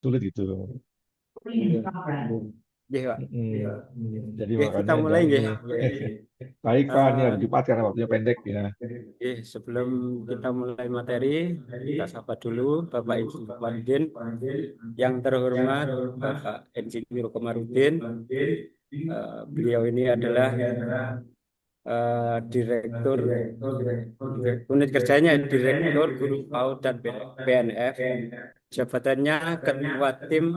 sulit gitu. Nggih, Pak. Jadi Nggih, kita makanya mulai dan nggih. ini baik Pak, ini hari Eh, Jumat karena waktunya pendek ya. sebelum kita mulai materi, kita sapa dulu Bapak Ibu Wahdin, yang terhormat Bapak Insinyur Komarudin. Beliau ini adalah Direktur unit kerjanya Direktur Guru PAUD dan BNF. Jabatannya Ketua Tim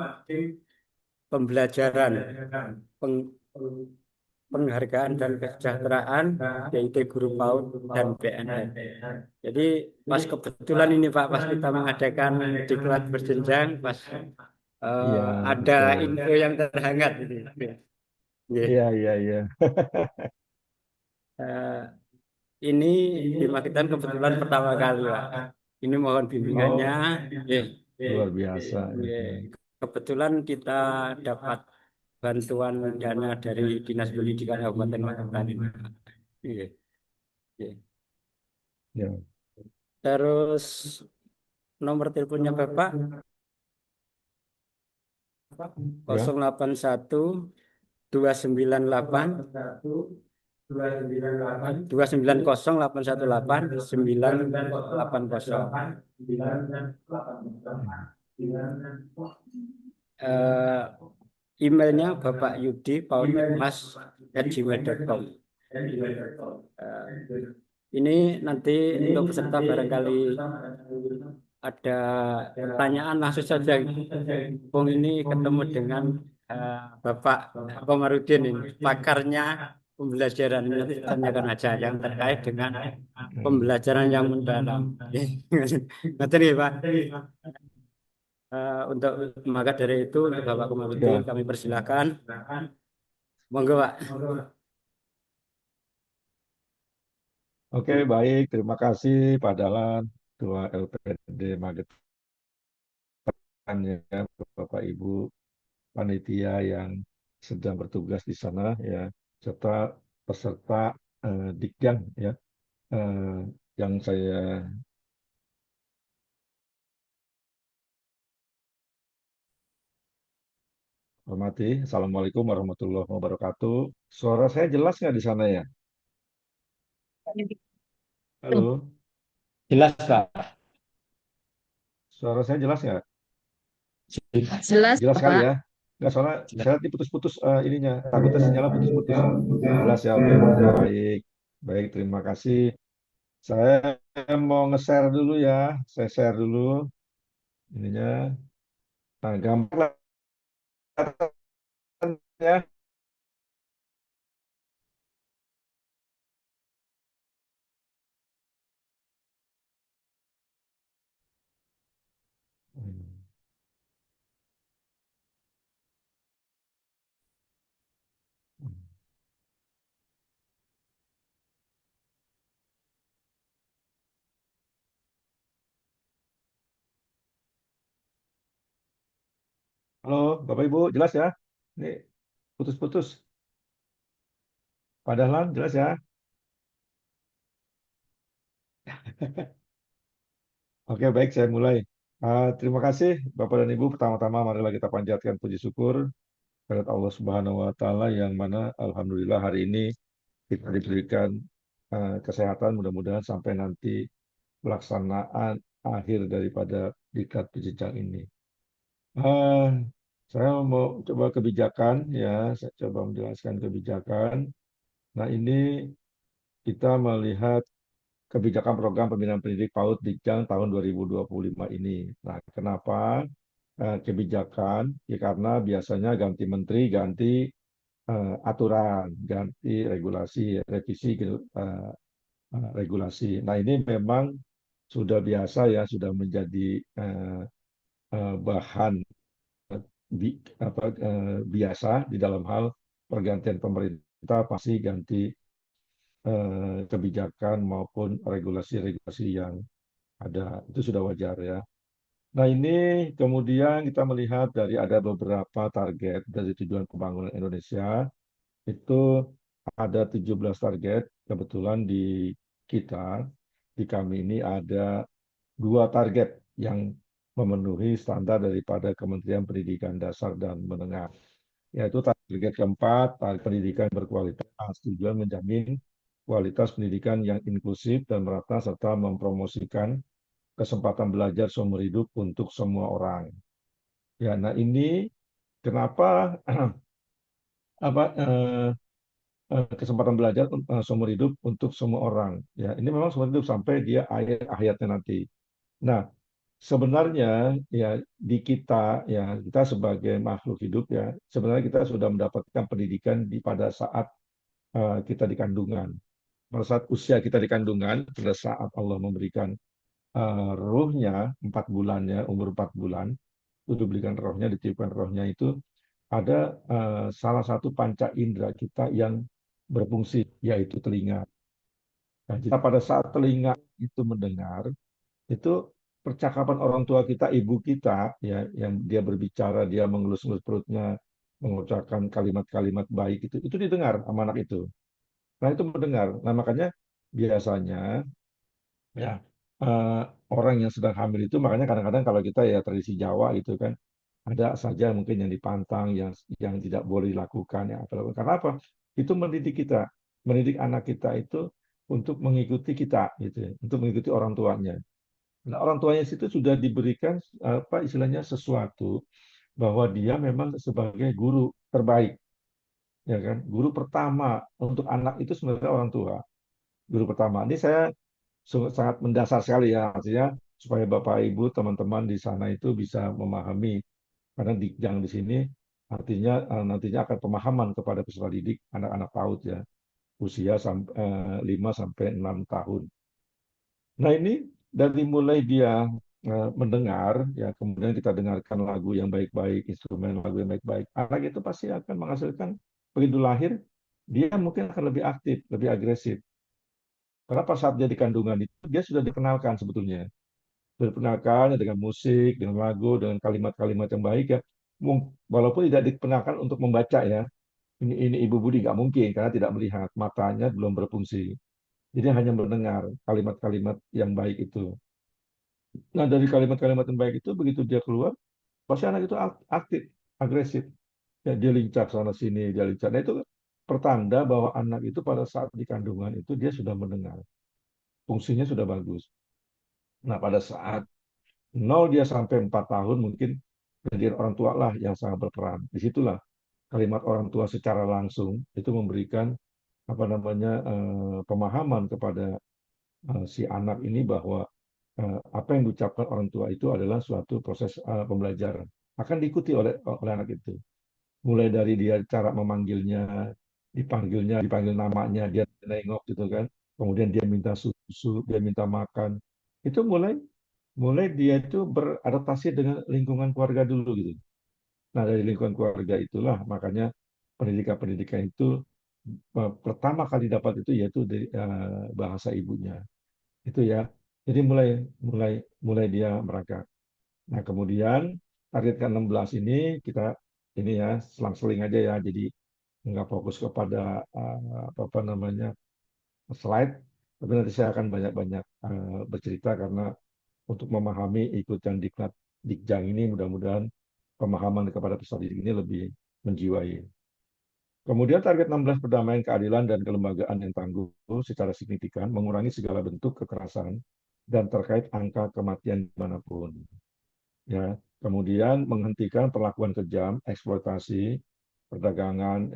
Pembelajaran Peng- Penghargaan dan Kesejahteraan yaitu Guru PAUD dan BNF. Jadi pas kebetulan ini Pak, pas kita mengadakan diklat berjenjang, pas Iya, ada betul. info yang terhangat ini. Nggih. Iya, iya, iya. Eh, ini di Magetan kebetulan pertama kali Pak. Ini mohon bimbingannya. Oh, Nggih. luar biasa. Nggih. Kebetulan kita dapat bantuan dana dari Dinas Pendidikan Kabupaten Magetan ini. Nggih. Nggih. Ya. Terus nomor teleponnya Bapak Ya. 081 298 Eh, emailnya Bapak Yudi paudmas@gmail.com. Ini nanti untuk peserta barangkali ada pertanyaan langsung saja. Bung ini ketemu dengan Bapak Komarudin ini, pakarnya pembelajaran. Nanti tanyakan aja yang terkait dengan Hmm. pembelajaran yang mendalam. Nanti nih Pak. Untuk maka dari itu untuk Bapak Komarudin Ya. kami persilakan. Monggo Pak. Oke, baik. Terima kasih Pak Dahlan, Ketua LPD Magetan ya, Bapak Ibu panitia yang sedang bertugas di sana ya, serta peserta Dikjang ya, eh, yang saya hormati. Assalamualaikum warahmatullahi wabarakatuh. Suara saya jelas nggak di sana ya? Halo, Jelas Pak. suara saya jelas nggak? Jelas, Jelas sekali Pak. ya. Nggak, soalnya Jelas. saya diputus-putus ininya. Takutnya sinyalnya putus-putus. Jelas ya, oke. Baik, baik, terima kasih. Saya mau nge-share dulu ya. Saya share dulu ininya. Nah, gambar ya. Halo, Bapak Ibu, jelas ya? Ini putus-putus. Pak Dahlan, jelas ya? Oke, baik, saya mulai. Terima kasih, Bapak dan Ibu. Pertama-tama, marilah kita panjatkan puji syukur kepada Allah Subhanahu wa Ta'ala, yang mana Alhamdulillah hari ini kita diberikan kesehatan, mudah-mudahan sampai nanti pelaksanaan akhir daripada diklat penjenjang ini. Eh, saya mau coba kebijakan ya, saya coba menjelaskan kebijakan. Nah, ini kita melihat kebijakan program pembinaan pendidik PAUD Dikjang tahun 2025 ini. Nah, kenapa kebijakan? Ya karena biasanya ganti menteri, ganti aturan, ganti regulasi, revisi gitu, regulasi. Nah, ini memang sudah biasa ya, sudah menjadi eh, bahan biasa di dalam hal pergantian pemerintah, pasti ganti kebijakan maupun regulasi-regulasi yang ada. Itu sudah wajar ya. Nah, ini kemudian kita melihat dari ada beberapa target dari tujuan pembangunan Indonesia. Itu ada 17 target. Kebetulan di kita, di kami ini ada dua target yang memenuhi standar daripada Kementerian Pendidikan Dasar dan Menengah. Yaitu target keempat, target pendidikan berkualitas, tujuan menjamin kualitas pendidikan yang inklusif dan merata serta mempromosikan kesempatan belajar seumur hidup untuk semua orang. Ya, nah ini kenapa apa kesempatan belajar seumur hidup untuk semua orang. Ya, ini memang seumur hidup sampai dia akhir hayatnya nanti. Nah, sebenarnya ya di kita ya kita sebagai makhluk hidup ya sebenarnya kita sudah mendapatkan pendidikan pada saat kita di kandungan. Pada saat usia kita di kandungan, pada saat Allah memberikan ruhnya 4 bulannya, umur 4 bulan, itu diberikan rohnya, ditiupkan rohnya itu ada salah satu panca indera kita yang berfungsi, yaitu telinga. Nah, jadi pada saat telinga itu mendengar, itu percakapan orang tua kita, ibu kita, ya, yang dia berbicara, dia mengelus-elus perutnya, mengucapkan kalimat-kalimat baik itu didengar sama anak itu. Nah, itu mendengar. Nah, makanya biasanya ya eh, orang yang sedang hamil itu makanya kadang-kadang kalau kita ya tradisi Jawa gitu kan ada saja mungkin yang dipantang yang tidak boleh dilakukan ya karena apa itu mendidik kita mendidik anak kita itu untuk mengikuti kita gitu ya, untuk mengikuti orang tuanya. Nah, orang tuanya itu sudah diberikan apa istilahnya sesuatu bahwa dia memang sebagai guru terbaik ya kan guru pertama untuk anak itu sebenarnya orang tua guru pertama ini saya sangat mendasar sekali ya artinya supaya Bapak Ibu teman-teman di sana itu bisa memahami karena yang di sini artinya nantinya akan pemahaman kepada peserta didik anak-anak PAUD ya usia 5 sampai 6 tahun. Nah ini dari mulai dia mendengar ya kemudian kita dengarkan lagu yang baik-baik instrumen lagu yang baik-baik anak itu pasti akan menghasilkan begitu lahir dia mungkin akan lebih aktif lebih agresif karena pas saat dia di kandungan itu dia sudah dikenalkan sebetulnya diperkenalkan dengan musik, dengan lagu, dengan kalimat-kalimat yang baik ya. Walaupun tidak diperkenalkan untuk membaca ya. Ini Ibu Budi nggak mungkin karena tidak melihat, matanya belum berfungsi. Jadi hanya mendengar kalimat-kalimat yang baik itu. Nah dari kalimat-kalimat yang baik itu begitu dia keluar, pasti anak itu aktif, agresif. Ya, dia lincah sana sini, dia lincah. Nah itu pertanda bahwa anak itu pada saat di kandungan itu dia sudah mendengar, fungsinya sudah bagus. Nah pada saat 0 dia sampai 4 tahun mungkin kehadiran orang tua lah yang sangat berperan. Disitulah kalimat orang tua secara langsung itu memberikan apa namanya pemahaman kepada si anak ini bahwa apa yang diucapkan orang tua itu adalah suatu proses pembelajaran. Akan diikuti oleh anak itu. Mulai dari dia cara memanggilnya, dipanggil namanya, dia nengok gitu kan. Kemudian dia minta susu, dia minta makan. Itu mulai mulai dia itu beradaptasi dengan lingkungan keluarga dulu gitu. Nah, dari lingkungan keluarga itulah makanya pendidikan-pendidikan itu pertama kali dapat itu yaitu dari bahasa ibunya. Itu ya. Jadi mulai mulai mulai dia merangkak. Nah, kemudian target ke-16 ini kita ini ya selang-seling aja ya. Jadi nggak fokus kepada apa namanya slide, tapi nanti saya akan banyak-banyak bercerita karena untuk memahami ikut yang diklat Dikjang ini mudah-mudahan pemahaman kepada peserta didik ini lebih menjiwai. Kemudian target 16 perdamaian keadilan dan kelembagaan yang tangguh secara signifikan mengurangi segala bentuk kekerasan dan terkait angka kematian dimanapun. Ya, kemudian menghentikan perlakuan kejam, eksploitasi, perdagangan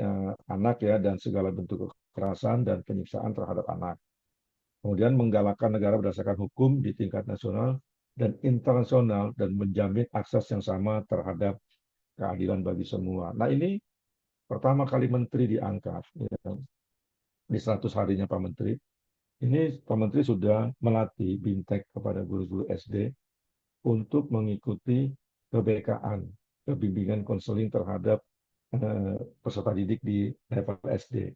anak ya dan segala bentuk kekerasan dan penyiksaan terhadap anak. Kemudian menggalakkan negara berdasarkan hukum di tingkat nasional dan internasional dan menjamin akses yang sama terhadap keadilan bagi semua. Nah ini pertama kali Menteri diangkat ya, di 100 harinya Pak Menteri. Ini Pak Menteri sudah melatih bintek kepada guru-guru SD untuk mengikuti kebekaan, kebimbingan konseling terhadap peserta didik di level SD.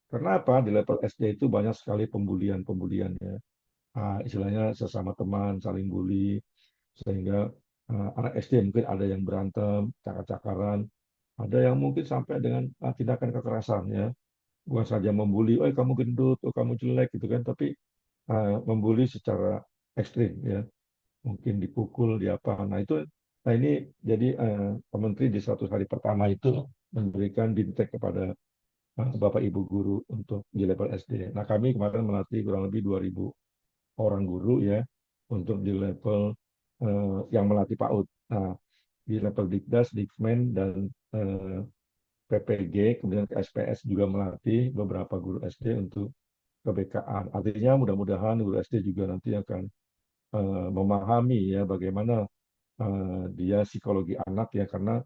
Karena apa? Di level SD itu banyak sekali pembulian-pembulian ya. Istilahnya sesama teman saling bully sehingga anak SD mungkin ada yang berantem, cakar-cakaran, ada yang mungkin sampai dengan tindakan kekerasan ya, bukan saja membuli, oh kamu gendut, oh kamu jelek gitu kan, tapi membuli secara ekstrim ya. mungkin dipukul, di apa. Nah ini jadi Pak Menteri di 100 hari pertama itu memberikan bintek kepada Bapak Ibu guru untuk di level SD. Nah kami kemarin melatih kurang lebih 2.000 orang guru ya untuk di level yang melatih PAUD. Nah di level Dikdas, Dikmen dan eh, PPG, kemudian ke SPS juga melatih beberapa guru SD untuk ke Artinya mudah-mudahan guru SD juga nanti akan memahami ya bagaimana dia psikologi anak ya karena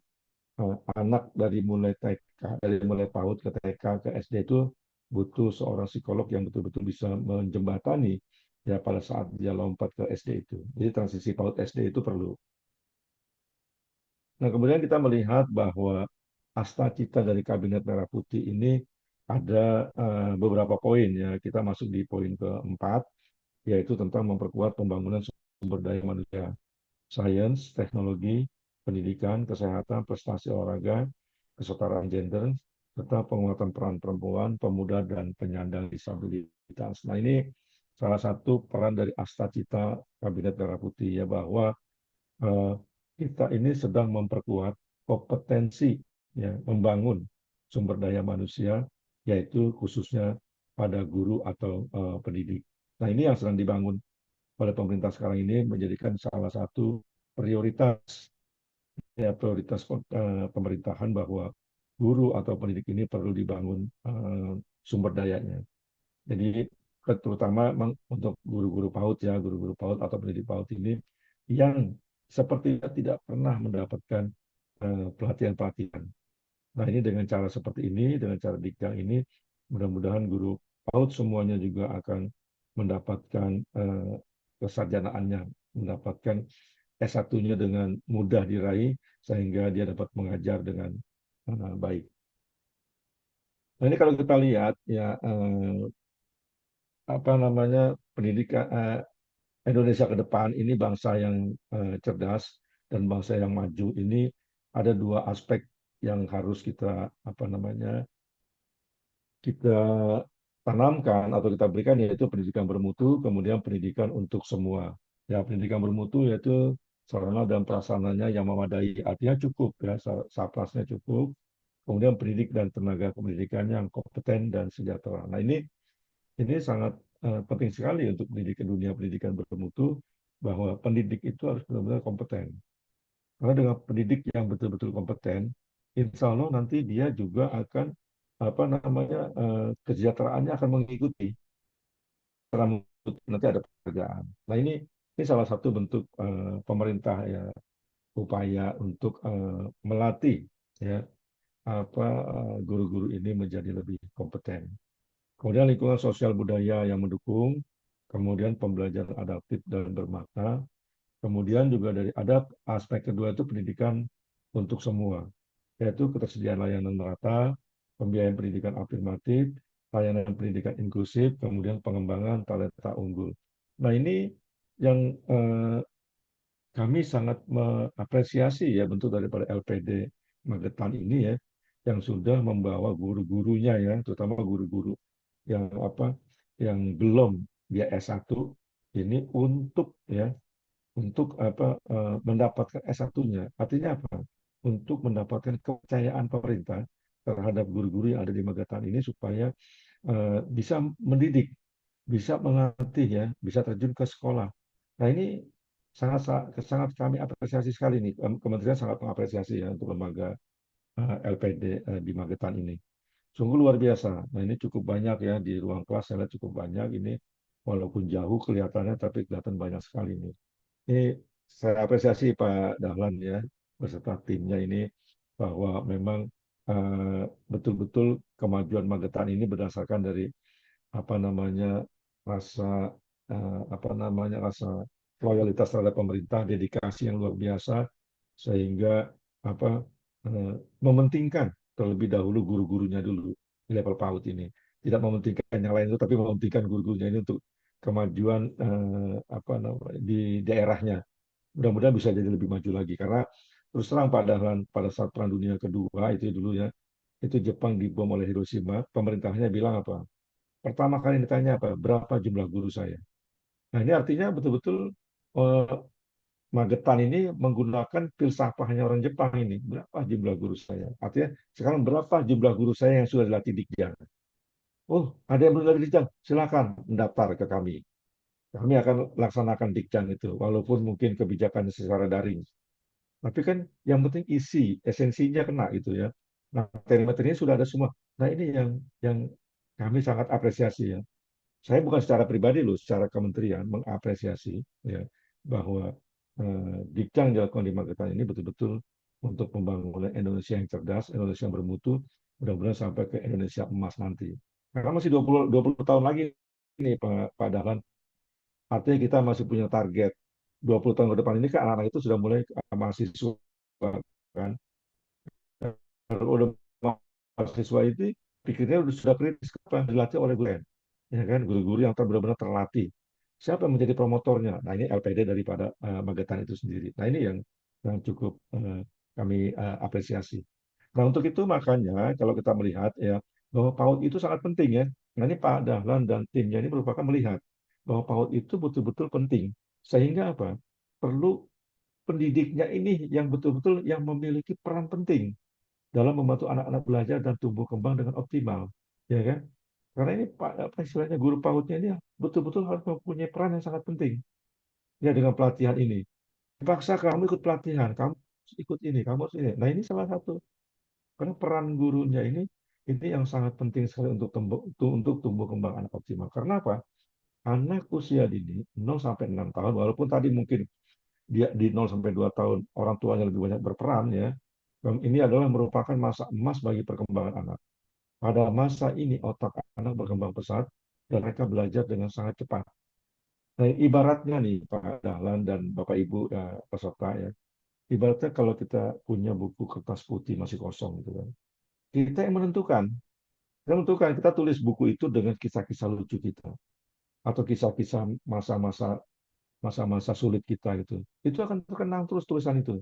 anak dari mulai TK, dari mulai PAUD ke TK ke SD itu butuh seorang psikolog yang betul-betul bisa menjembatani ya pada saat dia lompat ke SD itu. Jadi transisi PAUD SD itu perlu. Nah, kemudian kita melihat bahwa asta cita dari Kabinet Merah Putih ini ada beberapa poin ya. Kita masuk di poin keempat, yaitu tentang memperkuat pembangunan sumber daya manusia, sains, teknologi, pendidikan, kesehatan, prestasi olahraga, kesetaraan gender, serta penguatan peran perempuan, pemuda, dan penyandang disabilitas. Nah, ini salah satu peran dari asta cita Kabinet Merah Putih ya bahwa eh, kita ini sedang memperkuat kompetensi ya membangun sumber daya manusia yaitu khususnya pada guru atau pendidik. Nah, ini yang sedang dibangun oleh pemerintah sekarang ini menjadikan salah satu prioritas ya prioritas pemerintahan bahwa guru atau pendidik ini perlu dibangun sumber dayanya. Jadi terutama untuk guru-guru PAUD ya, guru-guru PAUD atau pendidik PAUD ini yang sepertinya tidak pernah mendapatkan pelatihan-pelatihan. Nah, ini dengan cara seperti ini, dengan cara dikdang ini, mudah-mudahan guru PAUD semuanya juga akan mendapatkan kesarjanaannya, mendapatkan S1-nya dengan mudah diraih, sehingga dia dapat mengajar dengan baik. Nah, ini kalau kita lihat ya apa namanya pendidikan Indonesia ke depan ini bangsa yang cerdas dan bangsa yang maju ini ada dua aspek yang harus kita apa namanya kita tanamkan atau kita berikan yaitu pendidikan bermutu kemudian pendidikan untuk semua ya pendidikan bermutu yaitu sarana dan prasarananya yang memadai artinya cukup ya saplasnya cukup kemudian pendidik dan tenaga pendidikan yang kompeten dan sejahtera. Nah ini sangat penting sekali untuk pendidikan dunia pendidikan bermutu bahwa pendidik itu harus benar-benar kompeten. Karena dengan pendidik yang betul-betul kompeten, insya Allah nanti dia juga akan apa namanya kesejahteraannya akan mengikuti karena nanti ada pekerjaan. Nah ini salah satu bentuk pemerintah ya upaya untuk melatih ya apa guru-guru ini menjadi lebih kompeten. Kemudian lingkungan sosial budaya yang mendukung, kemudian pembelajaran adaptif dan bermakna, kemudian juga dari adab aspek kedua itu pendidikan untuk semua, yaitu ketersediaan layanan merata, pembiayaan pendidikan afirmatif, layanan pendidikan inklusif, kemudian pengembangan talenta unggul. Nah ini yang kami sangat mengapresiasi ya bentuk daripada LPD Magetan ini ya, yang sudah membawa guru-gurunya ya, terutama guru-guru yang apa yang belum dia S1 ini untuk ya untuk apa mendapatkan S1-nya. Artinya apa? Untuk mendapatkan kepercayaan pemerintah terhadap guru-guru yang ada di Magetan ini supaya bisa mendidik, bisa mengerti ya, bisa terjun ke sekolah. Nah, ini sangat sangat kami apresiasi sekali nih. Kementerian sangat mengapresiasi ya untuk lembaga LPD di Magetan ini. Sungguh luar biasa. Nah, ini cukup banyak ya di ruang kelas saya lihat cukup banyak ini walaupun jauh kelihatannya tapi kelihatan banyak sekali ini. Ini saya apresiasi Pak Dahlan ya beserta timnya ini bahwa memang betul-betul kemajuan Magetan ini berdasarkan dari apa namanya rasa apa namanya rasa loyalitas terhadap pemerintah, dedikasi yang luar biasa sehingga apa mementingkan terlebih dahulu guru-gurunya dulu di level PAUD ini. Tidak mementingkan yang lain itu, tapi mementingkan guru-gurunya ini untuk kemajuan apa namanya di daerahnya. Mudah-mudahan bisa jadi lebih maju lagi karena terus terang pada saat Perang Dunia Kedua itu dulu ya, itu Jepang dibom oleh Hiroshima, pemerintahnya bilang apa? Pertama kali ditanya apa? Berapa jumlah guru saya? Nah ini artinya betul-betul Magetan ini menggunakan filsafahnya orang Jepang ini. Berapa jumlah guru saya? Artinya sekarang berapa jumlah guru saya yang sudah dilatih Dikjang? Oh, ada yang belum dilatih Dikjang? Silakan mendaftar ke kami. Kami akan laksanakan Dikjang itu, walaupun mungkin kebijakannya secara daring. Tapi kan yang penting isi, esensinya kena itu ya. Nah, materi-materinya sudah ada semua. Nah, ini yang kami sangat apresiasi ya. Saya bukan secara pribadi loh, secara kementerian mengapresiasi ya bahwa Dikjang yang dilakukan di Magetan ini betul-betul untuk pembangunan Indonesia yang cerdas, Indonesia yang bermutu, mudah-mudahan sampai ke Indonesia emas nanti. Karena masih 20 tahun lagi nih Pak Dahlan. Artinya kita masih punya target 20 tahun ke depan ini kan anak-anak itu sudah mulai mahasiswa kan. Kalau udah mahasiswa itu pikirnya sudah kritis apa yang dilatih oleh guru ya kan guru-guru yang benar-benar terlatih. Siapa yang menjadi promotornya? Nah ini LPD daripada Magetan itu sendiri. Nah ini yang cukup kami apresiasi. Nah untuk itu makanya kalau kita melihat ya bahwa PAUD itu sangat penting ya. Nah ini Pak Dahlan dan timnya ini merupakan melihat bahwa PAUD itu betul-betul penting. Sehingga apa? Perlu pendidiknya ini yang betul-betul yang memiliki peran penting dalam membantu anak-anak belajar dan tumbuh kembang dengan optimal, ya kan? Karena ini apa istilahnya guru PAUD-nya ini betul-betul harus mempunyai peran yang sangat penting ya dengan pelatihan ini. Dipaksa kamu ikut pelatihan, kamu harus ikut ini, kamu harus ini. Nah ini salah satu karena peran gurunya ini yang sangat penting sekali untuk tumbuh kembang anak optimal. Karena apa? Anak usia dini 0 sampai 6 tahun, walaupun tadi mungkin dia di 0 sampai 2 tahun orang tuanya lebih banyak berperan ya. Ini adalah merupakan masa emas bagi perkembangan anak. Pada masa ini otak anak berkembang pesat dan mereka belajar dengan sangat cepat. Nah, ibaratnya nih Pak Dahlan dan Bapak Ibu peserta ya, ibaratnya kalau kita punya buku kertas putih masih kosong gitu kan. Kita yang menentukan, kita tulis buku itu dengan kisah-kisah lucu kita atau kisah-kisah masa-masa sulit kita gitu. Itu akan terkenang terus tulisan itu.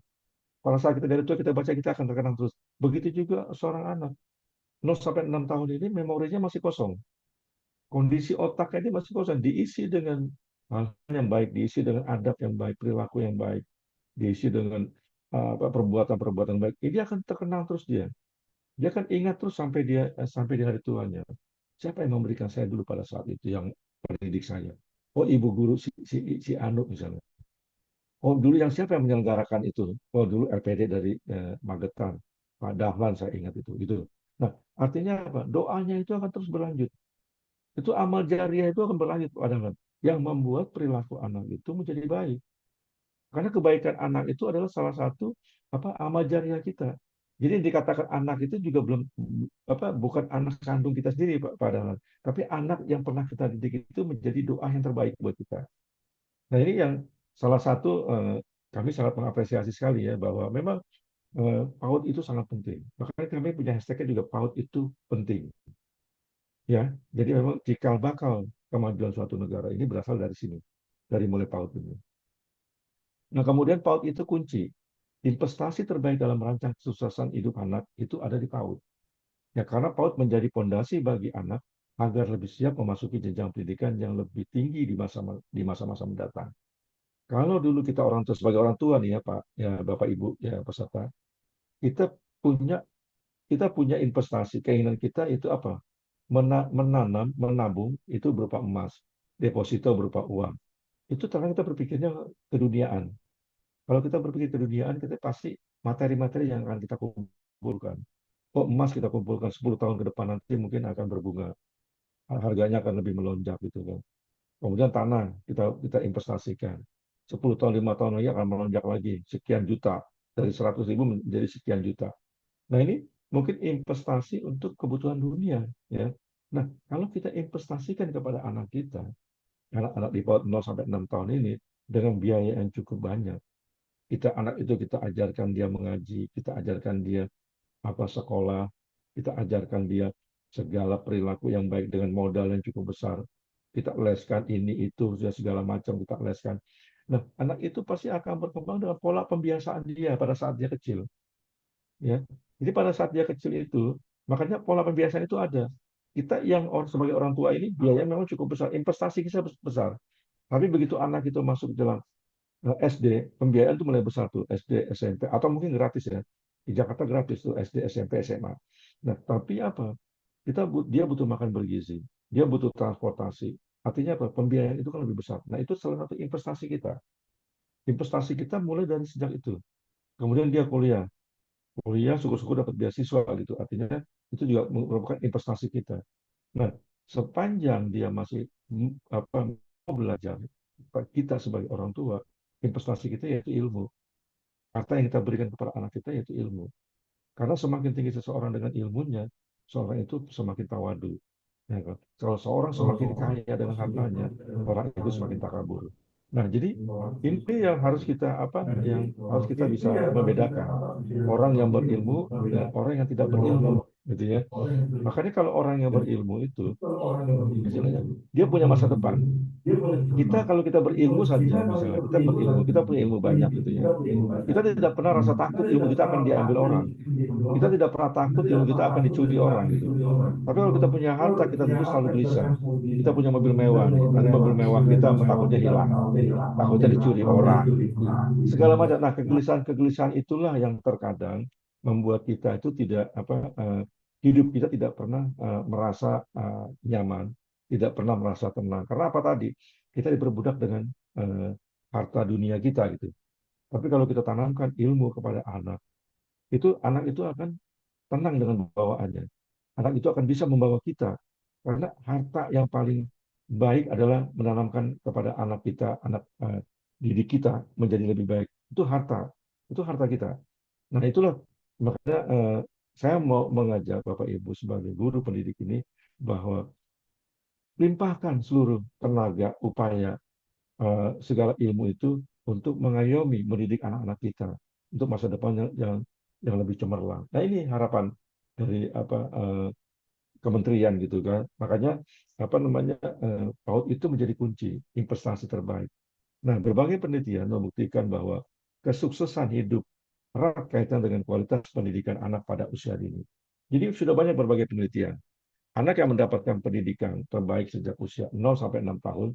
Pada saat kita dari tua kita baca kita akan terkenang terus. Begitu juga seorang anak 0 sampai 6 tahun ini memorinya masih kosong. Kondisi otaknya ini masih kosong, diisi dengan hal yang baik, diisi dengan adab yang baik, perilaku yang baik, diisi dengan perbuatan-perbuatan baik. Ini akan terkenang terus dia. Dia akan ingat terus sampai di hari tuanya. Siapa yang memberikan saya dulu pada saat itu yang mendidik saya? Oh, ibu guru si Anu misalnya. Oh, dulu yang siapa yang menyelenggarakan itu? Oh, dulu LPD dari Magetan. Pak Dahlan saya ingat itu. Gitu. Nah, artinya apa? Doanya itu akan terus berlanjut. Itu amal jariah itu akan berlanjut padahal yang membuat perilaku anak itu menjadi baik. Karena kebaikan anak itu adalah salah satu amal jariah kita. Jadi yang dikatakan anak itu juga belum bukan anak kandung kita sendiri padahal, tapi anak yang pernah kita didik itu menjadi doa yang terbaik buat kita. Nah ini yang salah satu kami sangat mengapresiasi sekali ya bahwa memang PAUD itu sangat penting. Makanya kami punya hashtagnya juga PAUD itu penting. Ya, jadi memang cikal bakal kemajuan suatu negara ini berasal dari sini, dari mulai PAUD ini. Nah, kemudian PAUD itu kunci. Investasi terbaik dalam merancang kesuksesan hidup anak itu ada di PAUD. Ya, karena PAUD menjadi fondasi bagi anak agar lebih siap memasuki jenjang pendidikan yang lebih tinggi di masa-masa mendatang. Kalau dulu kita orang tua sebagai orang tua nih ya Pak, ya Bapak Ibu ya peserta, kita punya investasi, keinginan kita itu apa? Menanam, menabung itu berupa emas, deposito berupa uang. Itu karena kita berpikirnya keduniaan. Kalau kita berpikir keduniaan, kita pasti materi-materi yang akan kita kumpulkan. Oh, emas kita kumpulkan 10 tahun ke depan nanti mungkin akan berbunga. Harganya akan lebih melonjak gitu kan. Kemudian tanah kita investasikan. 10 tahun, 5 tahun lagi akan melonjak lagi sekian juta. Dari 100.000 menjadi sekian juta. Nah, ini mungkin investasi untuk kebutuhan dunia, ya. Nah, kalau kita investasikan kepada anak kita, anak-anak di bawah 0 sampai 6 tahun ini dengan biaya yang cukup banyak. Anak itu kita ajarkan dia mengaji, kita ajarkan dia sekolah, kita ajarkan dia segala perilaku yang baik dengan modal yang cukup besar. Kita leskan ini itu segala macam kita leskan. Nah, anak itu pasti akan berkembang dengan pola pembiasaan dia pada saat dia kecil. Ya. Jadi pada saat dia kecil itu, makanya pola pembiasaan itu ada. Kita yang sebagai orang tua ini biaya memang cukup besar, investasi kita besar. Tapi begitu anak itu masuk dalam SD, pembiayaan itu mulai besar tuh, SD, SMP, atau mungkin gratis ya. Di Jakarta gratis tuh SD, SMP, SMA. Nah, tapi apa? Dia butuh makan bergizi, dia butuh transportasi. Artinya apa? Pembiayaan itu kan lebih besar. Nah, itu salah satu investasi kita. Investasi kita mulai dari sejak itu. Kemudian dia kuliah, kuliah syukur-syukur dapat beasiswa gitu. Artinya itu juga merupakan investasi kita. Nah, sepanjang dia masih mau belajar, kita sebagai orang tua, investasi kita yaitu ilmu. Harta yang kita berikan kepada anak kita yaitu ilmu. Karena semakin tinggi seseorang dengan ilmunya, seorang itu semakin tawadu. Ya kan? Kalau seorang semakin kaya dengan hartanya, orang itu semakin takabur. Nah, jadi ini yang harus kita yang harus kita bisa membedakan orang yang berilmu dengan orang yang tidak berilmu, gitu ya. Makanya kalau orang yang berilmu itu istilahnya dia punya masa depan. Kita kalau kita berilmu saja, misalnya kita berilmu, kita punya ilmu banyak gitu ya. Kita tidak pernah rasa takut ilmu kita akan diambil orang. Kita tidak pernah takut ilmu kita akan dicuri orang gitu. Tapi kalau kita punya harta, kita tentu selalu gelisah. Kita punya mobil mewah nih, nanti mobil mewah kita takutnya hilang, takutnya dicuri orang, segala macam. Nah, kegelisahan-kegelisahan itulah yang terkadang membuat kita itu tidak hidup kita tidak pernah merasa nyaman, tidak pernah merasa tenang. Karena apa tadi? Kita diperbudak dengan eh, harta dunia kita gitu. Tapi kalau kita tanamkan ilmu kepada anak itu akan tenang dengan bawaannya. Anak itu akan bisa membawa kita. Karena harta yang paling baik adalah menanamkan kepada anak kita, anak didik kita menjadi lebih baik. Itu harta kita. Nah itulah makanya saya mau mengajak Bapak Ibu sebagai guru pendidik ini bahwa limpahkan seluruh tenaga, upaya, segala ilmu itu untuk mengayomi, mendidik anak-anak kita untuk masa depan yang lebih cemerlang. Nah ini harapan dari kementerian gitu kan. Makanya PAUD itu menjadi kunci investasi terbaik. Nah, berbagai penelitian membuktikan bahwa kesuksesan hidup erat kaitan dengan kualitas pendidikan anak pada usia dini. Jadi sudah banyak berbagai penelitian. Anak yang mendapatkan pendidikan terbaik sejak usia 0 sampai 6 tahun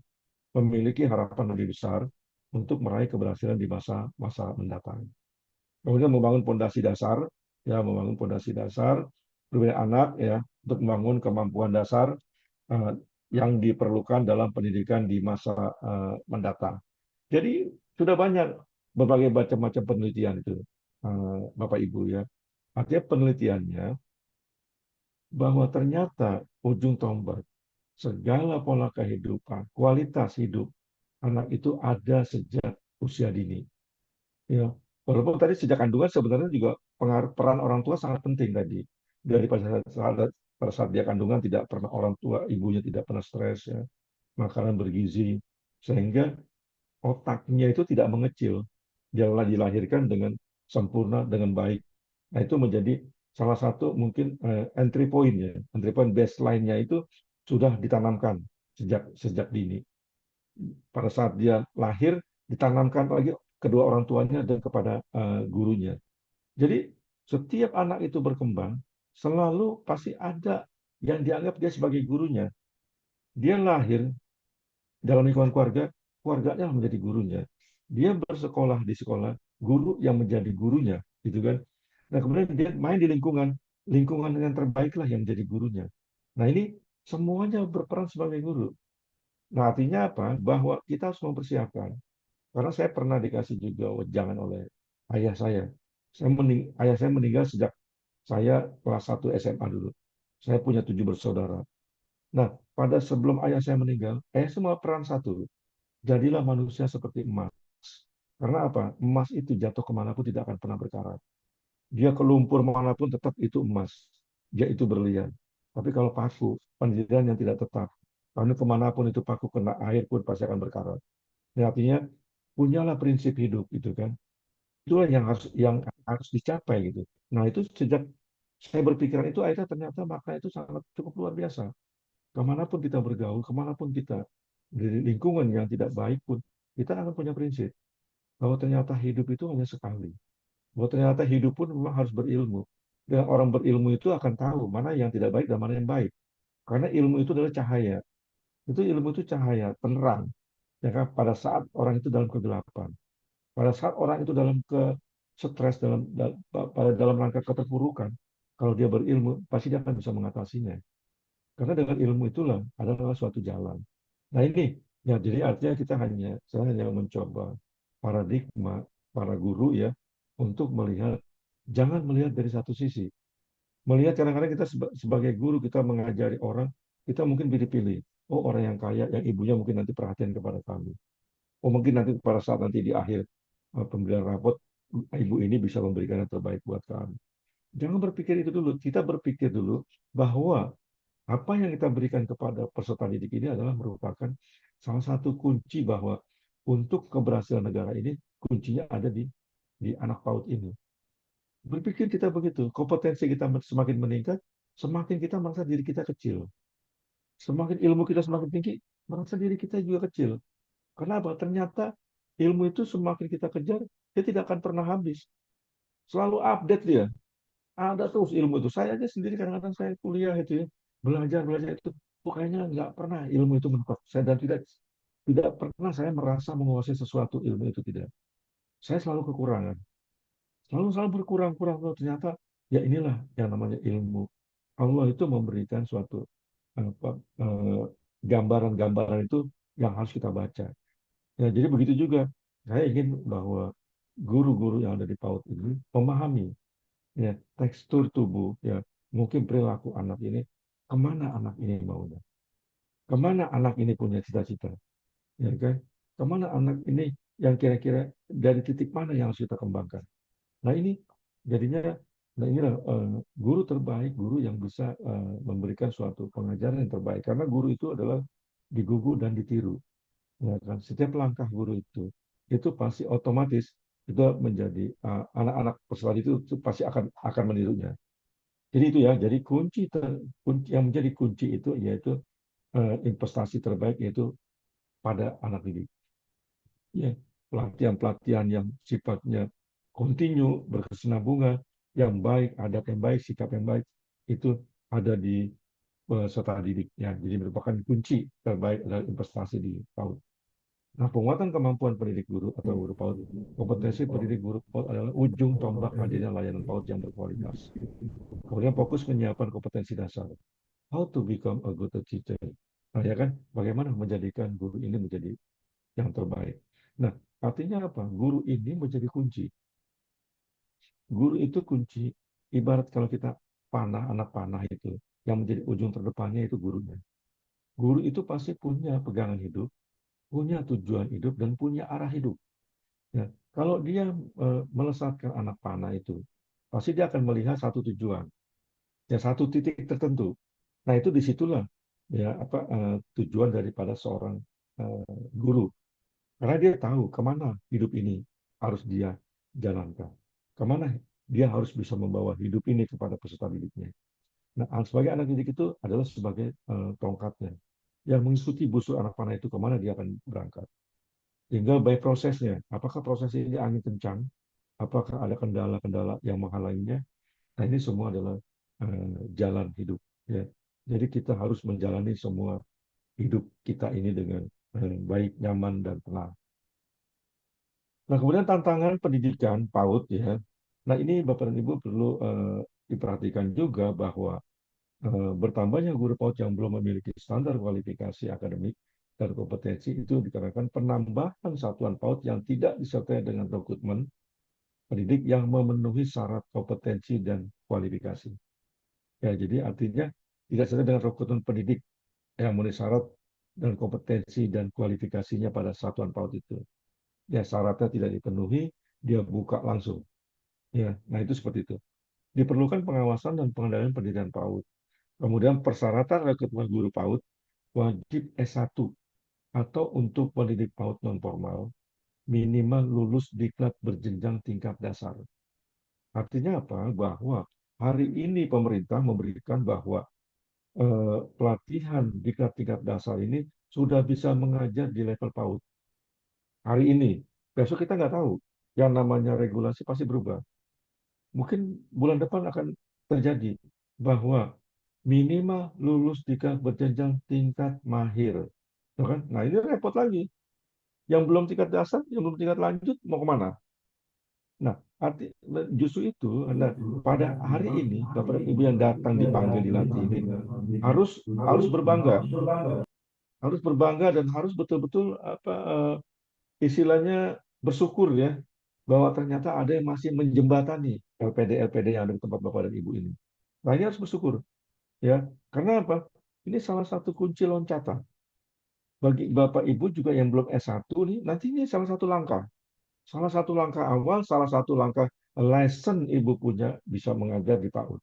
memiliki harapan lebih besar untuk meraih keberhasilan di masa mendatang. Kemudian membangun pondasi dasar, ya membangun pondasi dasar berbeda anak ya untuk membangun kemampuan dasar uh, yang diperlukan dalam pendidikan di masa mendatang. Jadi sudah banyak berbagai macam-macam penelitian itu, Bapak Ibu ya. Artinya penelitiannya bahwa ternyata ujung tombak segala pola kehidupan, kualitas hidup anak itu ada sejak usia dini. Ya, walaupun tadi sejak kandungan sebenarnya juga peran orang tua sangat penting tadi. Dari pada saat dia kandungan tidak pernah orang tua ibunya tidak pernah stres ya, makanan bergizi sehingga otaknya itu tidak mengecil. Dia dilahirkan dengan sempurna dengan baik. Nah, itu menjadi salah satu mungkin entry point ya, entry point baseline-nya itu sudah ditanamkan sejak sejak dini. Pada saat dia lahir ditanamkan lagi kedua orang tuanya dan kepada gurunya. Jadi setiap anak itu berkembang selalu pasti ada yang dianggap dia sebagai gurunya. Dia lahir dalam lingkungan keluarga, keluarganya menjadi gurunya. Dia bersekolah di sekolah, guru yang menjadi gurunya, gitu kan. Nah, kemudian dia main di lingkungan, lingkungan yang terbaiklah yang menjadi gurunya. Nah, ini semuanya berperan sebagai guru. Nah, artinya apa? Bahwa kita harus mempersiapkan. Karena saya pernah dikasih juga wejangan oleh ayah saya. Ayah saya meninggal sejak saya kelas 1 SMA dulu. Saya punya 7 bersaudara. Nah, pada sebelum ayah saya meninggal, ayah semua peran satu. Jadilah manusia seperti emas. Karena apa? Emas itu jatuh kemanapun tidak akan pernah berkarat. Dia ke lumpur manapun tetap itu emas. Dia itu berlian. Tapi kalau paku, pendirian yang tidak tetap. Karena kemanapun itu paku kena air pun pasti akan berkarat. Ini artinya punyalah prinsip hidup gitu kan. Itulah yang harus dicapai gitu. Nah itu sejak saya berpikiran itu akhirnya ternyata makna itu sangat cukup luar biasa. Kemanapun kita bergaul, kemanapun kita di lingkungan yang tidak baik pun, kita akan punya prinsip bahwa ternyata hidup itu hanya sekali. Bahwa ternyata hidup pun memang harus berilmu. Dan orang berilmu itu akan tahu mana yang tidak baik dan mana yang baik. Karena ilmu itu adalah cahaya. Ilmu itu cahaya, penerang. Ya kan? Pada saat orang itu dalam kegelapan. Pada saat orang itu dalam stres, pada dalam rangka keterpurukan, kalau dia berilmu, pasti dia akan bisa mengatasinya. Karena dengan ilmu itulah adalah suatu jalan. Nah ini, ya jadi artinya saya hanya mencoba paradigma para guru ya untuk melihat, jangan melihat dari satu sisi. Melihat kadang-kadang kita sebagai guru kita mengajari orang, kita mungkin pilih-pilih. Oh orang yang kaya, yang ibunya mungkin nanti perhatian kepada kami. Oh mungkin nanti pada saat nanti di akhir pemberian rapot, ibu ini bisa memberikan yang terbaik buat kami. Jangan berpikir itu dulu. Kita berpikir dulu bahwa apa yang kita berikan kepada peserta didik ini adalah merupakan salah satu kunci bahwa untuk keberhasilan negara ini, kuncinya ada di anak PAUD ini. Berpikir kita begitu, kompetensi kita semakin meningkat, semakin kita merasa diri kita kecil. Semakin ilmu kita semakin tinggi, merasa diri kita juga kecil. Kenapa? Ternyata ilmu itu semakin kita kejar, dia tidak akan pernah habis. Selalu update dia. Ada terus ilmu itu. Saya aja sendiri kadang-kadang saya kuliah itu ya, belajar itu. Kayaknya nggak pernah ilmu itu mentok. Saya dan tidak tidak pernah saya merasa menguasai sesuatu ilmu itu tidak. Saya selalu kekurangan. Selalu berkurang-kurang. Ternyata ya inilah yang namanya ilmu. Allah itu memberikan suatu apa, gambaran-gambaran itu yang harus kita baca. Ya, jadi begitu juga. Saya ingin bahwa guru-guru yang ada di PAUD ini memahami ya tekstur tubuh, ya mungkin perilaku anak ini, kemana anak ini maunya, kemana anak ini punya cita-cita, ya kan, kemana anak ini yang kira-kira dari titik mana yang harus kita kembangkan. Nah ini jadinya, nah inilah guru terbaik, guru yang bisa memberikan suatu pengajaran yang terbaik, karena guru itu adalah digugu dan ditiru. Ya kan? Setiap langkah guru itu pasti otomatis itu menjadi anak-anak peserta itu pasti akan menirunya. Jadi itu ya, jadi kunci yang menjadi kunci itu yaitu investasi terbaik yaitu pada anak didik. Ya, pelatihan-pelatihan yang sifatnya kontinu, berkesinambungan, yang baik, adab yang baik, sikap yang baik itu ada di peserta didik. Ya, jadi merupakan kunci terbaik adalah investasi di PAUD. Nah, penguatan kemampuan pendidik guru atau guru PAUD, kompetensi pendidik guru PAUD adalah ujung tombak hadirnya layanan PAUD yang berkualitas. Kemudian fokus menyiapkan kompetensi dasar. How to become a good teacher. Nah, ya kan, bagaimana menjadikan guru ini menjadi yang terbaik. Nah, artinya apa? Guru ini menjadi kunci. Guru itu kunci. Ibarat kalau kita panah, anak panah itu, yang menjadi ujung terdepannya itu gurunya. Guru itu pasti punya pegangan hidup, punya tujuan hidup, dan punya arah hidup. Ya, kalau dia melesatkan anak panah itu, pasti dia akan melihat satu tujuan, ya satu titik tertentu. Nah itu disitulah ya apa tujuan daripada seorang guru, karena dia tahu kemana hidup ini harus dia jalankan, kemana dia harus bisa membawa hidup ini kepada peserta didiknya. Nah sebagai anak didik itu adalah sebagai tongkatnya yang mengikuti busur anak panah itu kemana dia akan berangkat. Tinggal by prosesnya, apakah proses ini angin kencang, apakah ada kendala-kendala yang menghalanginya. Nah ini semua adalah jalan hidup. Ya. Jadi kita harus menjalani semua hidup kita ini dengan baik, nyaman, dan tenang. Nah kemudian tantangan pendidikan PAUD ya. Nah ini Bapak dan Ibu perlu diperhatikan juga bahwa bertambahnya guru PAUD yang belum memiliki standar kualifikasi akademik dan kompetensi itu dikarenakan penambahan satuan PAUD yang tidak disertai dengan rekrutmen pendidik yang memenuhi syarat kompetensi dan kualifikasi. Ya, jadi artinya tidak sesuai dengan rekrutmen pendidik yang memenuhi syarat dan kompetensi dan kualifikasinya pada satuan PAUD itu. Ya, syaratnya tidak dipenuhi, dia buka langsung. Ya, nah itu seperti itu. Diperlukan pengawasan dan pengendalian pendidikan PAUD. Kemudian persyaratan rekrutmen guru PAUD wajib S1 atau untuk pendidik PAUD non formal minimal lulus diklat berjenjang tingkat dasar. Artinya apa? Bahwa hari ini pemerintah memberikan bahwa pelatihan di tingkat dasar ini sudah bisa mengajar di level PAUD. Hari ini, besok kita nggak tahu. Yang namanya regulasi pasti berubah. Mungkin bulan depan akan terjadi bahwa minimal lulus di berjenjang tingkat mahir. Tuh kan? Nah ini repot lagi. Yang belum tingkat dasar, yang belum tingkat lanjut, mau kemana? Nah, justru itu, nah, pada hari ini, Bapak dan Ibu yang datang dipanggil dilatih ini, harus harus berbangga, harus berbangga dan harus betul-betul apa istilahnya bersyukur ya bahwa ternyata ada yang masih menjembatani LPD-LPD yang ada di tempat Bapak dan Ibu ini. Nah, ini harus bersyukur ya. Karena apa? Ini salah satu kunci loncatan bagi Bapak Ibu juga yang belum S1 nih, nanti ini salah satu langkah. Salah satu langkah awal, salah satu langkah lesson Ibu punya bisa mengajar di PAUD.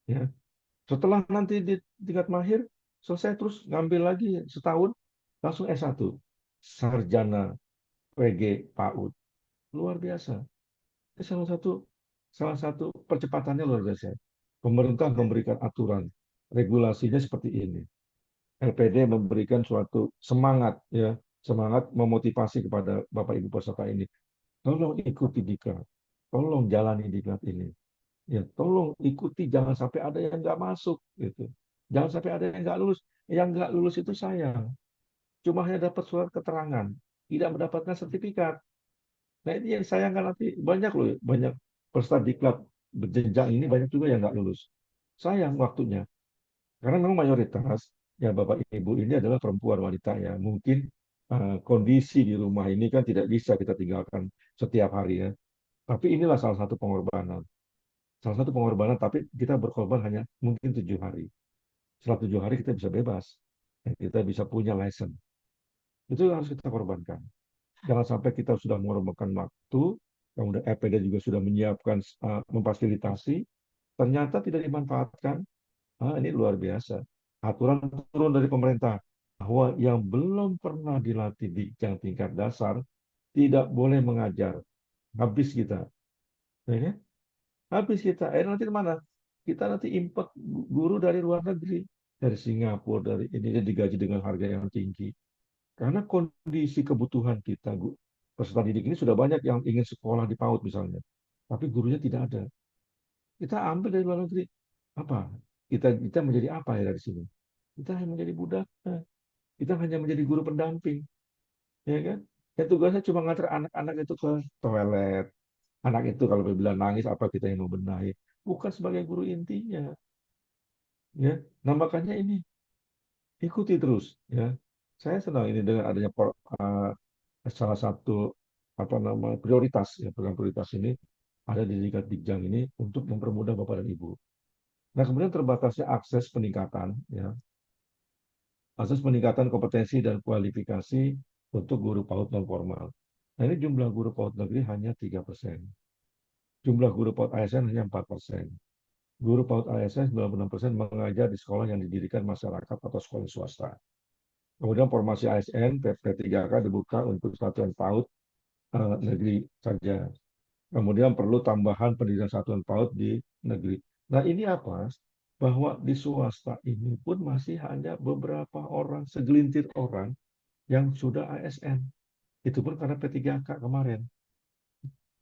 Ya. Setelah nanti di tingkat mahir, selesai terus ngambil lagi setahun, langsung S1. Sarjana PG PAUD. Luar biasa. Itu salah satu percepatannya luar biasa. Pemerintah memberikan aturan, regulasinya seperti ini. LPD memberikan suatu semangat ya, semangat memotivasi kepada Bapak Ibu peserta ini. Tolong ikuti diklat, tolong jalani diklat ini. Ya, tolong ikuti, jangan sampai ada yang nggak masuk gitu. Jangan sampai ada yang nggak lulus. Yang nggak lulus itu sayang. Cuma hanya dapat surat keterangan, tidak mendapatkan sertifikat. Nah, ini yang sayangkan nanti banyak loh, banyak peserta diklat berjenjang ini banyak juga yang nggak lulus. Sayang waktunya. Karena memang mayoritas ya Bapak Ibu ini adalah perempuan wanita ya. Mungkin kondisi di rumah ini kan tidak bisa kita tinggalkan setiap hari ya. Tapi inilah salah satu pengorbanan. Salah satu pengorbanan, tapi kita berkorban hanya mungkin 7 hari. Setelah 7 hari kita bisa bebas. Dan kita bisa punya license. Itu yang harus kita korbankan. Jangan sampai kita sudah mengorbankan waktu, kemudian EPD juga sudah menyiapkan, memfasilitasi, ternyata tidak dimanfaatkan. Ini luar biasa. Aturan turun dari pemerintah bahwa yang belum pernah dilatih di yang tingkat dasar tidak boleh mengajar. Habis kita. Ya kan? Habis kita. Nanti mana? Kita nanti import guru dari luar negeri. Dari Singapura, dari ini digaji dengan harga yang tinggi. Karena kondisi kebutuhan kita, peserta didik ini sudah banyak yang ingin sekolah di PAUD misalnya. Tapi gurunya tidak ada. Kita ambil dari luar negeri. Apa? Kita menjadi apa ya dari sini? Kita hanya menjadi budak. Kita hanya menjadi guru pendamping. Ya kan? Yang tugasnya cuma ngantar anak-anak itu ke toilet. Anak itu kalau bilang nangis, apa kita yang mau benahi? Bukan sebagai guru intinya. Ya. Nah, makanya ini ikuti terus. Ya. Saya senang ini dengan adanya salah satu apa nama prioritas ya program prioritas ini ada di tingkat Dijang ini untuk mempermudah Bapak dan Ibu. Nah, kemudian terbatasnya akses peningkatan kompetensi dan kualifikasi untuk guru PAUD non formal. Nah, ini jumlah guru PAUD negeri hanya 3%. Jumlah guru PAUD ASN hanya 4%. Guru PAUD ASN 96% mengajar di sekolah yang didirikan masyarakat atau sekolah swasta. Kemudian formasi ASN PP3K dibuka untuk satuan PAUD negeri saja. Kemudian perlu tambahan pendidikan satuan PAUD di negeri. Nah, ini apa? Bahwa di swasta ini pun masih hanya beberapa orang, segelintir orang yang sudah ASN. Itu pun karena P3K kemarin.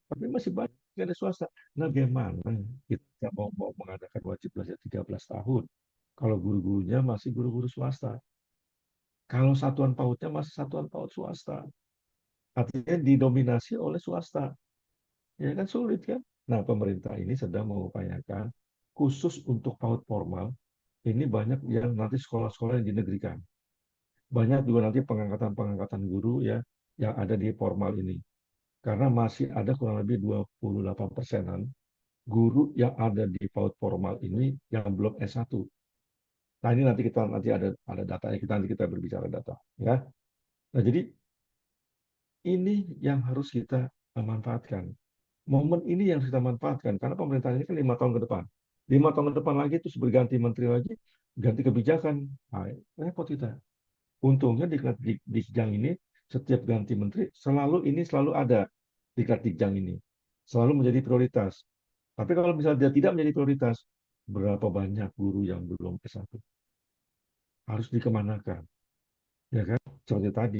Tapi masih banyak yang ada swasta. Nah, bagaimana kita mau mengadakan wajib belajar 13 tahun kalau guru-gurunya masih guru-guru swasta? Kalau satuan PAUD-nya masih satuan PAUD swasta. Artinya didominasi oleh swasta. Ya kan sulit kan? Nah, pemerintah ini sedang mengupayakan khusus untuk PAUD formal, ini banyak yang nanti sekolah-sekolah yang dinegrikan. Banyak juga nanti pengangkatan-pengangkatan guru ya yang ada di formal ini. Karena masih ada kurang lebih 28%-an guru yang ada di PAUD formal ini yang belum S1. Nah, ini nanti ada datanya, nanti kita berbicara data ya. Nah, jadi ini yang harus kita manfaatkan. Momen ini yang kita manfaatkan karena pemerintah ini kan 5 tahun ke depan. 5 tahun ke depan lagi terus berganti menteri lagi, ganti kebijakan. Nah, repot kita. Untungnya di Dikjang ini setiap ganti menteri selalu ada diklat Dikjang ini. Selalu menjadi prioritas. Tapi kalau misalnya dia tidak menjadi prioritas, berapa banyak guru yang belum S1? Harus dikemanakan. Ya kan? Seperti tadi.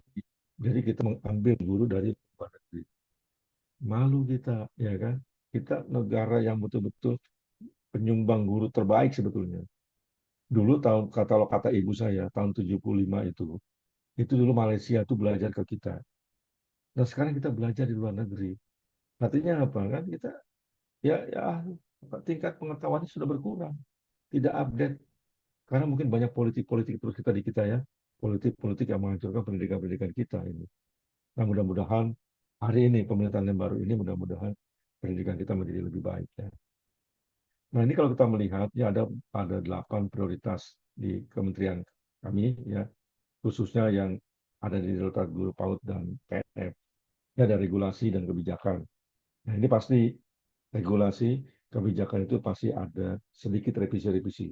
Jadi kita mengambil guru dari luar negeri. Malu kita, ya kan? Kita negara yang betul-betul penyumbang guru terbaik sebetulnya. Dulu kalau kata ibu saya tahun 75 itu dulu Malaysia itu belajar ke kita. Nah sekarang kita belajar di luar negeri. Artinya apa kan? Kita ya tingkat pengetahuannya sudah berkurang, tidak update. Karena mungkin banyak politik-politik terus kita di kita ya, politik-politik yang menghancurkan pendidikan-pendidikan kita ini. Nah mudah-mudahan hari ini pemerintahan yang baru ini mudah-mudahan pendidikan kita menjadi lebih baik ya. Nah ini kalau kita melihat ya ada 8 prioritas di kementerian kami ya, khususnya yang ada di Direktorat Guru PAUD dan PNF. Ya ada regulasi dan kebijakan. Nah ini pasti regulasi kebijakan itu pasti ada sedikit revisi-revisi.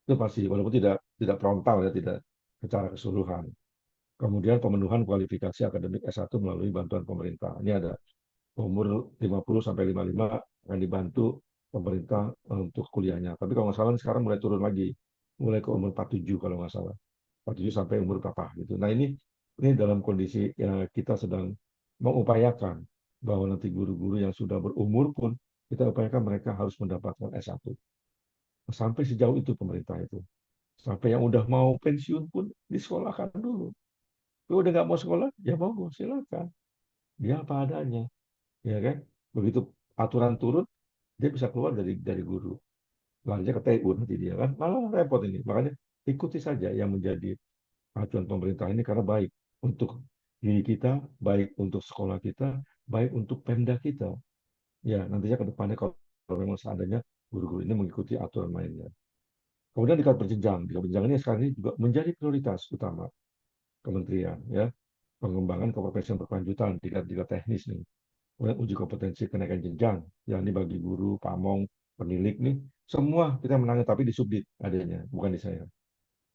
Itu pasti, walaupun tidak frontal ya, tidak secara keseluruhan. Kemudian pemenuhan kualifikasi akademik S1 melalui bantuan pemerintah. Ini ada umur 50 sampai 55 akan dibantu pemerintah untuk kuliahnya. Tapi kalau nggak salah sekarang mulai turun lagi, mulai ke umur 47 kalau nggak salah. 47 sampai umur berapa gitu. Nah ini dalam kondisi ya, kita sedang mengupayakan bahwa nanti guru-guru yang sudah berumur pun kita upayakan mereka harus mendapatkan S1. Sampai sejauh itu pemerintah itu. Sampai yang udah mau pensiun pun disekolahkan dulu. Kalau udah nggak mau sekolah, ya mau silakan. Dia apa adanya, ya kan? Begitu aturan turun, dia bisa keluar dari guru. Larinya ke TU nanti dia kan, malah repot ini. Makanya ikuti saja yang menjadi acuan pemerintah ini karena baik untuk diri kita, baik untuk sekolah kita, baik untuk Pemda kita. Ya, nantinya ke depannya kalau memang seandainya guru-guru ini mengikuti aturan mainnya. Kemudian tingkat berjenjang ini sekarang ini juga menjadi prioritas utama kementerian ya, pengembangan kompetensi berkelanjutan tingkat-tingkat teknis nih. Kemudian uji kompetensi kenaikan jenjang, yang ini bagi guru, pamong, penilik nih, semua kita menangani tapi di subdit adanya, bukan di saya.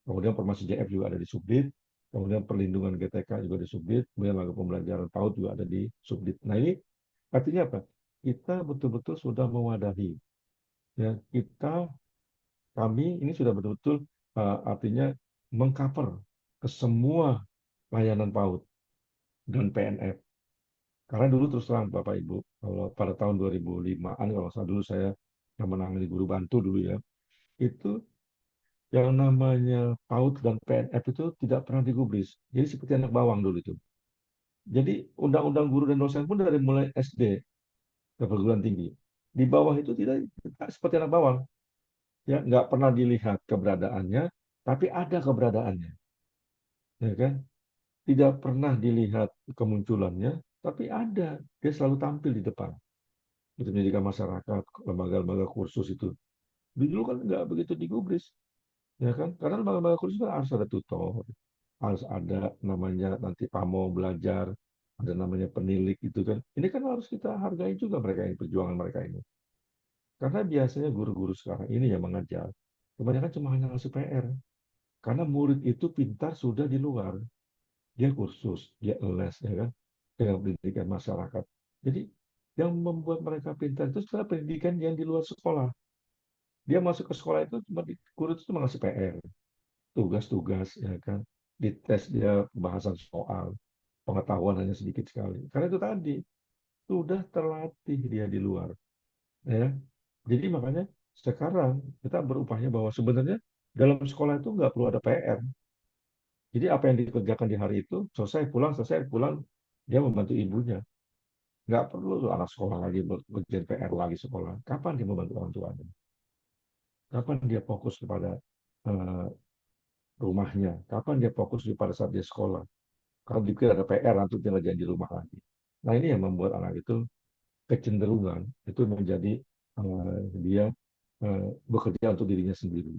Kemudian formasi JF juga ada di subdit, kemudian perlindungan GTK juga di subdit, kemudian lembaga pembelajaran PAUD juga ada di subdit. Nah ini artinya apa? Kita betul-betul sudah mewadahi. Ya, kami ini sudah betul-betul artinya mengcover ke semua layanan PAUD dan PNF. Karena dulu terus terang Bapak Ibu, kalau pada tahun 2005-an kalau saya dulu saya yang menangani guru bantu dulu ya, itu yang namanya PAUD dan PNF itu tidak pernah digubris. Jadi seperti anak bawang dulu itu. Jadi undang-undang guru dan dosen pun dari mulai SD ke perguruan tinggi. Di bawah itu tidak seperti anak bawang. Ya, nggak pernah dilihat keberadaannya, tapi ada keberadaannya. Ya kan? Tidak pernah dilihat kemunculannya, tapi ada. Dia selalu tampil di depan. Itu pendidikan masyarakat, lembaga-lembaga kursus itu. Dulu kan nggak begitu digubris, ya kan? Karena lembaga-lembaga kursus kan harus ada tutor, harus ada namanya nanti pamong belajar, ada namanya penilik itu kan. Ini kan harus kita hargai juga mereka ini, perjuangan mereka ini. Karena biasanya guru-guru sekarang ini yang mengajar, kebanyakan cuma hanya ngasih PR. Karena murid itu pintar sudah di luar. Dia kursus, dia les, ya kan? Dengan pendidikan masyarakat. Jadi yang membuat mereka pintar itu setelah pendidikan yang di luar sekolah. Dia masuk ke sekolah itu guru itu cuma ngasih PR, tugas-tugas, ya kan? Dites dia pembahasan soal, pengetahuan hanya sedikit sekali. Karena itu tadi sudah terlatih dia di luar, ya. Jadi makanya sekarang kita berupaya bahwa sebenarnya dalam sekolah itu nggak perlu ada PR. Jadi apa yang dikerjakan di hari itu selesai pulang dia membantu ibunya. Nggak perlu tuh anak sekolah lagi berjalan PR lagi sekolah. Kapan dia membantu orang tuanya? Kapan dia fokus kepada eh, rumahnya? Kapan dia fokus pada saat dia sekolah? Kalau dipikir ada PR, nanti dia ngerjain di rumah lagi. Nah ini yang membuat anak itu kecenderungan itu menjadi dia bekerja untuk dirinya sendiri.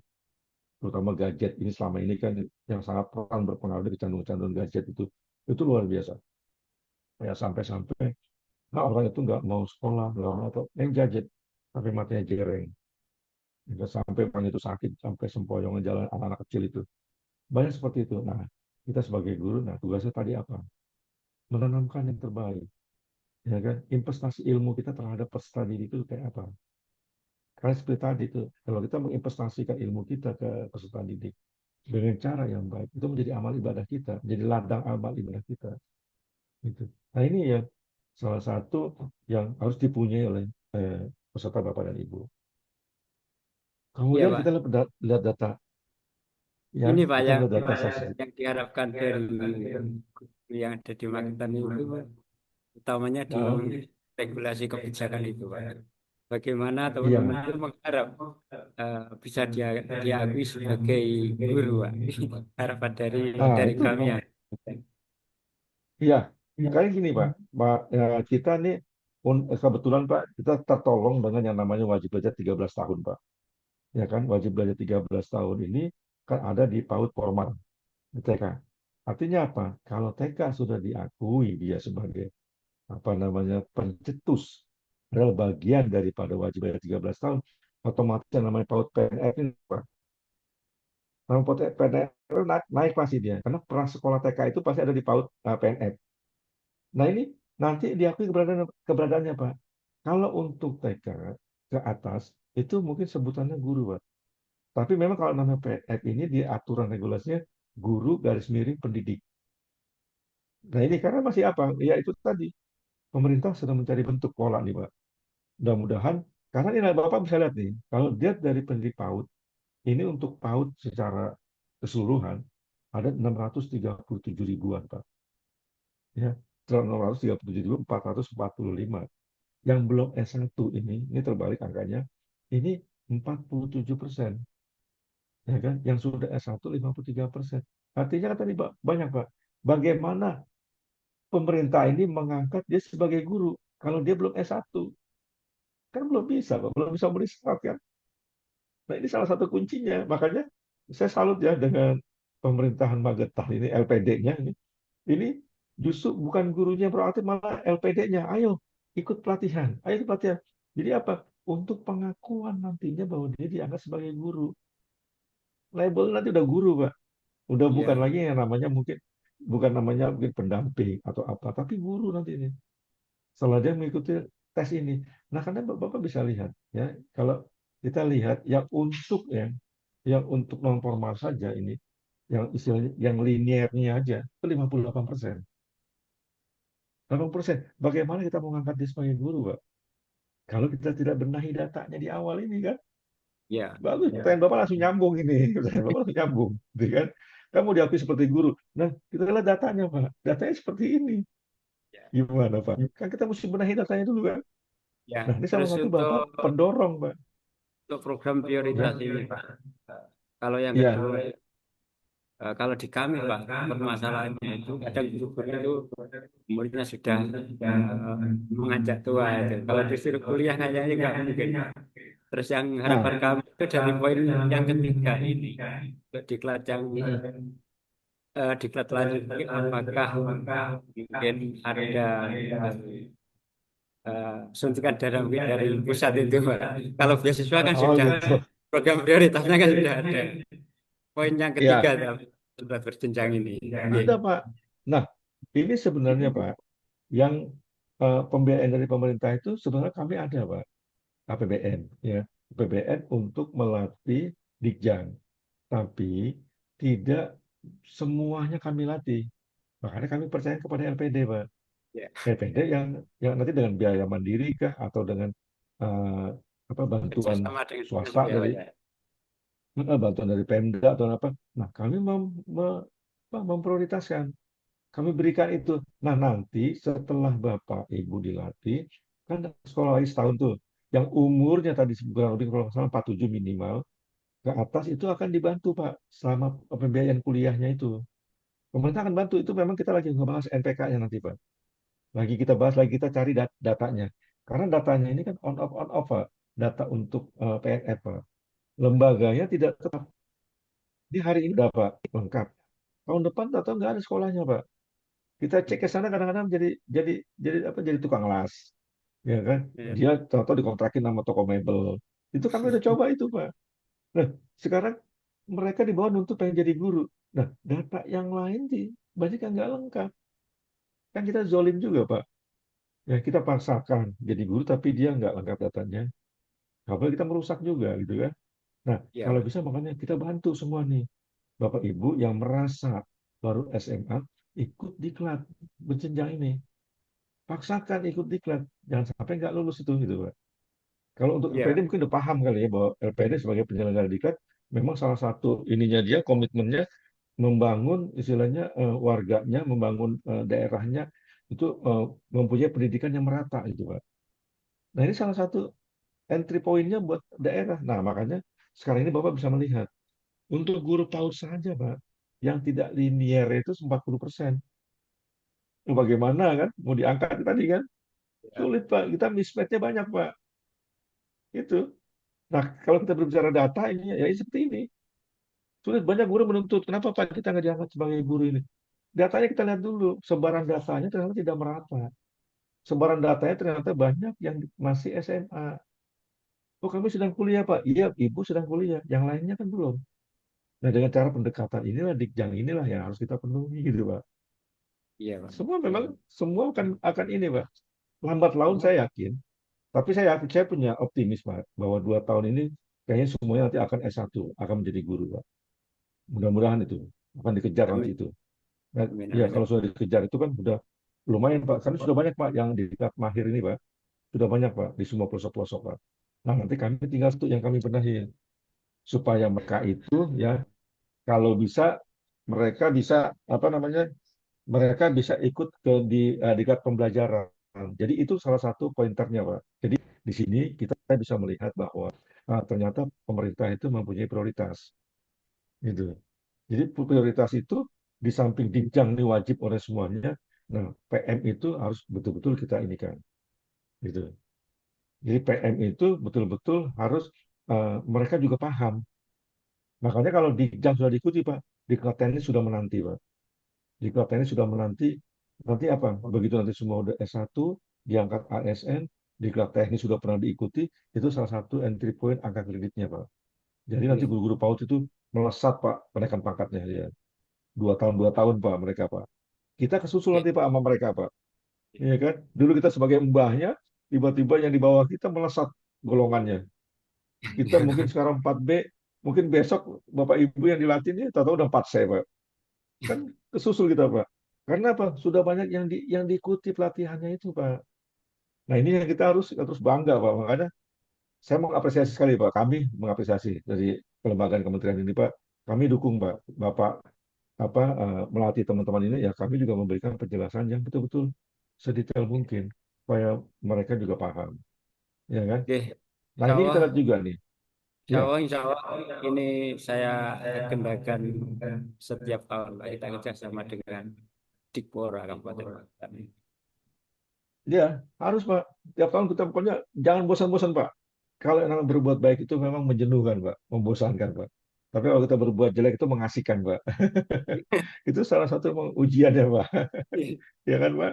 Terutama gadget ini selama ini kan yang sangat peran berpengaruh dari kecanduan-kecanduan gadget itu luar biasa. Ya sampai-sampai nah, orang itu nggak mau sekolah, nggak mau atau yang gadget sampai matanya jereng. Nggak sampai orang itu sakit, sampai sempoyongan jalan anak-anak kecil itu. Banyak seperti itu. Nah, kita sebagai guru, nah tugasnya tadi apa? Menanamkan yang terbaik. Ya kan? Investasi ilmu kita terhadap peserta didik itu kayak apa? Karena seperti tadi itu, kalau kita menginvestasikan ilmu kita ke peserta didik dengan cara yang baik, itu menjadi amal ibadah kita, menjadi ladang amal ibadah kita. Gitu. Nah ini ya salah satu yang harus dipunyai oleh peserta Bapak dan Ibu. Iya, Kemudian kita Pak. lihat data, ya Ini Pak kita yang lihat data statistik. yang diharapkan dari yang ada di Magetan itu, Pak. utamanya di Nah, regulasi kebijakan itu, Pak. Bagaimana teman-teman iya, itu mengharap bisa diakui sebagai guru, Pak. Harapan dari itu kami ya. iya. Kayak gini Pak, kita nih kebetulan Pak kita tertolong dengan yang namanya wajib belajar 13 tahun Pak. Ya kan, wajib belajar 13 tahun ini kan ada di PAUD formal di TK. Artinya apa? Kalau TK sudah diakui dia sebagai apa namanya pencetus adalah bagian daripada wajib belajar 13 tahun, otomatis yang namanya PAUD PNR ini Pak. Nama PAUD PNR naik pasti dia, karena peran sekolah TK itu pasti ada di PAUD PNR. Nah ini nanti diakui keberadaannya Pak. Kalau untuk TK ke atas itu mungkin sebutannya guru Pak. Tapi memang kalau namanya PNF ini di aturan regulasinya guru garis miring pendidik. Nah ini karena masih apa? Ya itu tadi pemerintah sedang mencari bentuk pola nih Pak. Mudah-mudahan karena ini Bapak bisa lihat nih, kalau dia dari pendidik PAUD ini untuk PAUD secara keseluruhan ada 637 ribuan Pak. Ya, 637.445. Yang belum S1 ini terbalik angkanya, ini 47%. Ya kan? Yang sudah S1 53%. Artinya kan tadi Pak, banyak Pak. Bagaimana pemerintah ini mengangkat dia sebagai guru kalau dia belum S1? Kan belum bisa Pak, belum bisa memenuhi syarat kan. Nah, ini salah satu kuncinya. Makanya saya salut ya dengan pemerintahan Magetan ini LPD-nya ini. Ini justru bukan gurunya yang proaktif malah LPD-nya. Ayo ikut pelatihan, ayo ikut pelatihan. Jadi apa? Untuk pengakuan nantinya bahwa dia dianggap sebagai guru. Label nanti udah guru, Pak. Udah bukan Iya, lagi yang namanya mungkin bukan namanya mungkin pendamping atau apa, tapi guru nanti ini. Setelah dia mengikuti tes ini. Nah, karena Bapak bisa lihat ya, kalau kita lihat yang untuk non formal saja ini, yang istilahnya yang liniernya aja itu 58%. 8%. Bagaimana kita mau ngangkat dia sebagai guru, Pak? Kalau kita tidak benahi datanya di awal ini kan, iya, bagus. Pertanyaan Bapak langsung nyambung ini. Pertanyaan Bapak langsung nyambung. Gitu kan? Kamu diakui seperti guru. Nah, kita lihat datanya, Pak. Datanya seperti ini. iya. Gimana, Pak? Kan kita mesti benahi datanya dulu kan? Ya, Nah, ini salah terus satu Bapak untuk pendorong, Pak. program prioritas Ya, ini, Pak. Kalau yang iya. kedua, kalau di kami, Pak, permasalahannya itu kadang guru-guru itu umurnya sudah menganjak tua itu. Kalau disuruh kuliah kayaknya nggak mungkin. Terus yang harapan Nah, kami itu dari poin yang ketiga ini, untuk diklat yang diklat lanjut, apakah mungkin ada suntikan darah mungkin dari pusat itu, Pak. Kalau beasiswa kan oh sudah gitu. program prioritasnya kan sudah ada. Poin yang ketiga Ya, sudah berjenjang ini. Oke. ada, Pak. Nah, ini sebenarnya, Pak, yang pembiayaan dari pemerintah itu sebenarnya kami ada, Pak. APBN, ya. APBN untuk melatih Ditjen. Tapi tidak semuanya kami latih. Makanya kami percaya kepada LPD, Pak. Ya, LPD yang nanti dengan biaya mandiri kah atau dengan eh, apa bantuan kerjasama dengan swasta ya, Pak, dari ya. bantuan dari Pemda atau apa. Nah, kami memprioritaskan, kami berikan itu. Nah, nanti setelah Bapak Ibu dilatih, kan sekolah lagi setahun tuh, yang umurnya tadi kurang lebih kalau nggak salah 47 minimal, ke atas itu akan dibantu Pak selama pembiayaan kuliahnya itu. Pemerintah akan bantu itu memang kita lagi ngebahas NPK-nya nanti Pak. Lagi kita bahas lagi kita cari datanya. Karena datanya ini kan on off Pak. Data untuk PNF Pak. Lembaganya tidak tetap. Di hari ini udah Pak lengkap. Tahun depan atau nggak ada sekolahnya Pak. Kita cek ke sana kadang-kadang jadi apa jadi tukang las. Ya kan? Ya. Dia tahu dikontrakin sama toko mebel. Itu kami udah coba itu Pak. Nah, sekarang mereka di bawah nuntut pengen jadi guru. Nah, data yang lain sih banyak yang nggak lengkap. Kan kita zolim juga, Pak. Ya, kita paksakan jadi guru, tapi dia nggak lengkap datanya. Apalagi kita merusak juga, gitu kan. Nah, Ya, kalau Pak. bisa makanya kita bantu semua nih. Bapak Ibu yang merasa baru SMA, ikut diklat berjenjang ini. Paksakan ikut diklat. Jangan sampai nggak lulus itu, gitu, Pak. Kalau untuk LPD Ya, mungkin udah paham kali ya bahwa LPD sebagai penyelenggara diklat memang salah satu ininya dia komitmennya membangun istilahnya warganya, membangun daerahnya itu mempunyai pendidikan yang merata itu Pak. Nah ini salah satu entry point-nya buat daerah. Nah makanya sekarang ini Bapak bisa melihat untuk guru PAUD saja Pak, yang tidak linier itu 40%. Bagaimana kan? Mau diangkat tadi kan? Ya, Sulit Pak, kita mismatch-nya banyak Pak. Itu. Nah kalau kita berbicara data ini ya seperti ini. Sulit banyak guru menuntut. Kenapa Pak kita nggak diangkat sebagai guru ini? Datanya kita lihat dulu. Sebaran datanya ternyata tidak merata. Sebaran datanya ternyata banyak yang masih SMA. Oh kami sedang kuliah Pak. Iya, Ibu sedang kuliah. Yang lainnya kan belum. Nah dengan cara pendekatan inilah, Dikjang inilah yang harus kita penuhi gitu Pak. iya Pak. Semua Iya. memang semua akan ini Pak. Lambat laun saya yakin. Tapi saya yakin, saya punya optimis Pak. Bahwa 2 tahun ini kayaknya semuanya nanti akan S1. Akan menjadi guru Pak. Mudah-mudahan itu. Akan dikejar nanti Amin. itu. Nah, Amin. ya Amin. kalau sudah dikejar itu kan sudah lumayan Pak. Karena sudah banyak Pak yang di tingkat mahir ini Pak. Sudah banyak Pak di semua pelosok-pelosok Pak. Nah nanti kami tinggal itu yang kami benahi supaya mereka itu ya kalau bisa mereka bisa apa namanya mereka bisa ikut di tingkat pembelajaran. Jadi itu salah satu pointernya Pak. Jadi di sini kita bisa melihat bahwa ternyata pemerintah itu mempunyai prioritas gitu. Jadi prioritas itu di samping jenjang ini wajib oleh semuanya. Nah, PM itu harus betul-betul kita ini kan, gitu. Jadi PM itu betul-betul harus mereka juga paham. Makanya kalau di jam sudah diikuti Pak, di teknis sudah menanti Pak. Di teknis sudah menanti, nanti apa? Begitu nanti semua udah S1, diangkat ASN, di teknis sudah pernah diikuti, itu salah satu entry point angka kreditnya Pak. Jadi nanti Iya. guru-guru PAUD itu melesat Pak, menaikkan pangkatnya ya. 2 tahun Pak mereka Pak. Kita kesusul Oke. nanti Pak sama mereka Pak. Iya kan? Dulu kita sebagai mbahnya, tiba-tiba yang di bawah kita melesat golongannya. Kita mungkin sekarang 4B, mungkin besok Bapak Ibu yang dilatih ini tahu-tahu udah 4C, Pak. Kan kesusul kita, Pak. Karena apa? Sudah banyak yang diikuti pelatihannya itu, Pak. Nah, ini yang kita harus bangga, Pak. Makanya saya mengapresiasi sekali, Pak. Kami mengapresiasi dari kelembagaan kementerian ini, Pak. Kami dukung, Pak. Bapak melatih teman-teman ini, ya kami juga memberikan penjelasan yang betul-betul sedetail mungkin supaya mereka juga paham, ya kan? Oke. Nah, Insya ini kita Allah, lihat juga nih. Ya, insya Allah ini saya agendakan setiap tahun Pak. Kita kerjasama dengan Dikpora Kabupaten Banten. dia harus Pak. Tiap tahun kita pokoknya jangan bosan-bosan Pak. Kalau yang namanya berbuat baik itu memang menjenuhkan Pak, membosankan Pak. Tapi kalau kita berbuat jelek itu mengasihkan Pak. Itu salah satu memang ujiannya Pak. Ya kan Pak?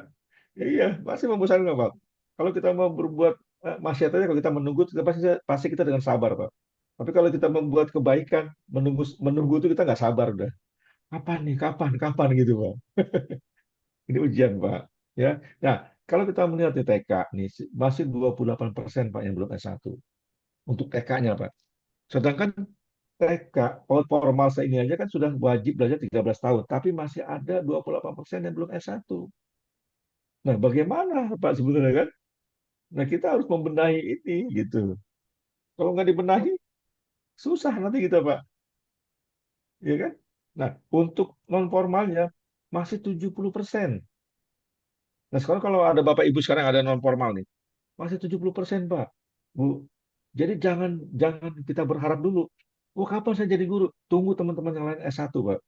Iya, pasti membosankan Pak. Kalau kita mau berbuat maksiat aja, kalau kita menunggu, kita pasti kita dengan sabar Pak. Tapi kalau kita membuat kebaikan, menunggu menunggu itu kita nggak sabar udah. Kapan nih? Kapan? Kapan gitu Pak? Ini ujian, Pak. Ya. Nah, kalau kita melihat di TK nih, masih 28% Pak yang belum S1. Untuk TK-nya, Pak. Sedangkan TK, formal ini aja kan sudah wajib belajar 13 tahun. Tapi masih ada 28% yang belum S1. Nah, bagaimana, Pak, sebenarnya kan? Nah, kita harus membenahi ini, gitu. Kalau nggak dibenahi, susah nanti kita, Pak. Ya kan? Nah, untuk non-formalnya, masih 70%. Nah, sekarang kalau ada Bapak Ibu sekarang ada non-formal nih, masih 70% Pak. Bu. Jadi jangan jangan kita berharap dulu. Oh, kapan saya jadi guru? Tunggu teman-teman yang lain S1, Pak.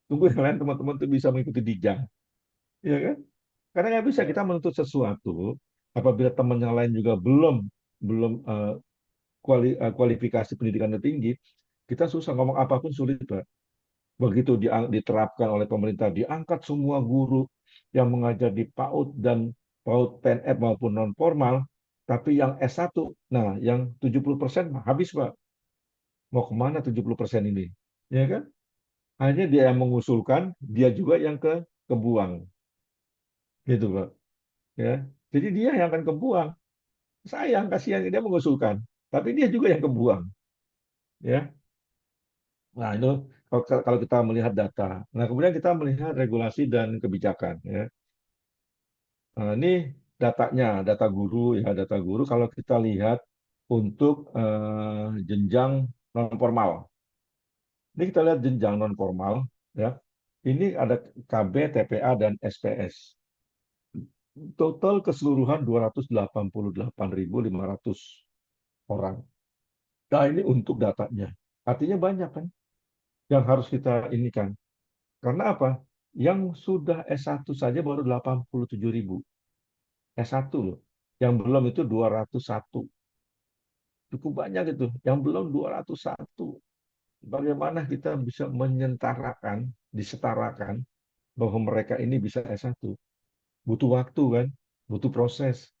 Tunggu yang lain teman-teman itu bisa mengikuti Dijang. Ya kan? Karena nggak bisa kita Ya. menuntut sesuatu apabila teman yang lain juga belum belum kualifikasi pendidikan yang tinggi, kita susah ngomong apapun sulit, Pak. Begitu diterapkan oleh pemerintah, diangkat semua guru yang mengajar di PAUD dan PAUD PNF maupun non formal, tapi yang S1, nah yang 70% habis Pak. Mau kemana 70% ini? Ya kan? Hanya dia yang mengusulkan, dia juga yang kebuang. Gitu Pak. Ya. Jadi dia yang akan kebuang. Sayang, kasihan dia mengusulkan. Tapi dia juga yang kebuang. Ya. Nah, itu kalau kita melihat data. Nah, kemudian kita melihat regulasi dan kebijakan. Ya. Nah, ini datanya, data guru ya, data guru. Kalau kita lihat untuk jenjang non formal, ini kita lihat jenjang non formal, ya. Ini ada KB, TPA dan SPS. Total keseluruhan 288.500 orang. Nah, ini untuk datanya. Artinya banyak kan yang harus kita ini kan. Karena apa? Yang sudah S1 saja baru 87.000. S1 loh. Yang belum itu 201. Cukup banyak itu. Yang belum 201. Bagaimana kita bisa menyentarakan, disetarakan bahwa mereka ini bisa S1? Butuh waktu kan, butuh proses,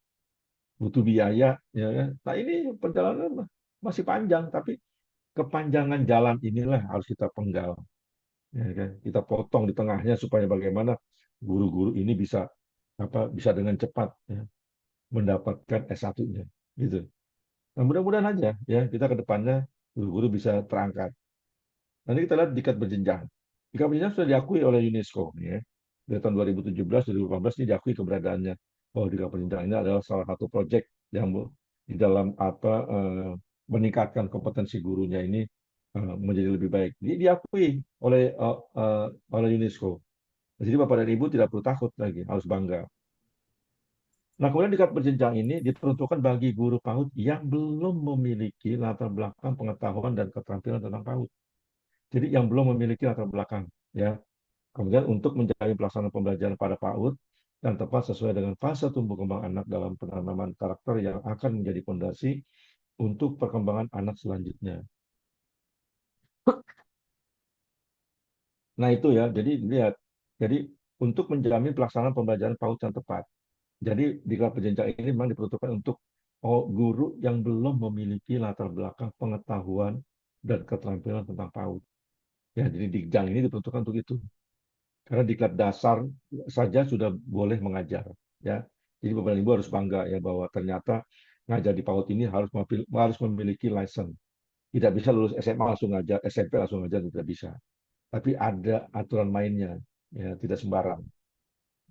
butuh biaya, ya kan? Nah, ini perjalanan masih panjang, tapi kepanjangan jalan inilah harus kita penggal, ya kan? Kita potong di tengahnya supaya bagaimana guru-guru ini bisa dengan cepat ya, mendapatkan S1-nya, gitu. Nah, mudah-mudahan aja ya kita ke depannya guru-guru bisa terangkat. Nanti kita lihat tingkat berjenjang. Tingkat berjenjang sudah diakui oleh UNESCO ya. Dari tahun 2017, 2018 ini diakui keberadaannya. Bahwa tingkat berjenjang ini adalah salah satu proyek yang di dalam meningkatkan kompetensi gurunya ini menjadi lebih baik. Jadi diakui oleh UNESCO. Jadi Bapak dan Ibu tidak perlu takut lagi, harus bangga. Nah, kemudian tingkat berjenjang ini diperuntukkan bagi guru PAUD yang belum memiliki latar belakang pengetahuan dan keterampilan tentang PAUD. Jadi yang belum memiliki latar belakang, ya. Kemudian untuk menjamin pelaksanaan pembelajaran pada PAUD yang tepat sesuai dengan fase tumbuh kembang anak dalam penanaman karakter yang akan menjadi fondasi untuk perkembangan anak selanjutnya. Nah itu ya, jadi lihat, jadi untuk menjamin pelaksanaan pembelajaran PAUD yang tepat. Jadi di kelas penjenjang ini memang diperuntukkan untuk guru yang belum memiliki latar belakang pengetahuan dan keterampilan tentang PAUD. Ya, jadi di jenjang ini diperuntukkan untuk itu. Karena di kelas dasar saja sudah boleh mengajar, ya. Jadi Bapak dan Ibu harus bangga ya bahwa ternyata ngajar di PAUD ini harus memiliki license. Tidak bisa lulus SMA langsung ngajar, SMP langsung ngajar tidak bisa. Tapi ada aturan mainnya, ya tidak sembarang.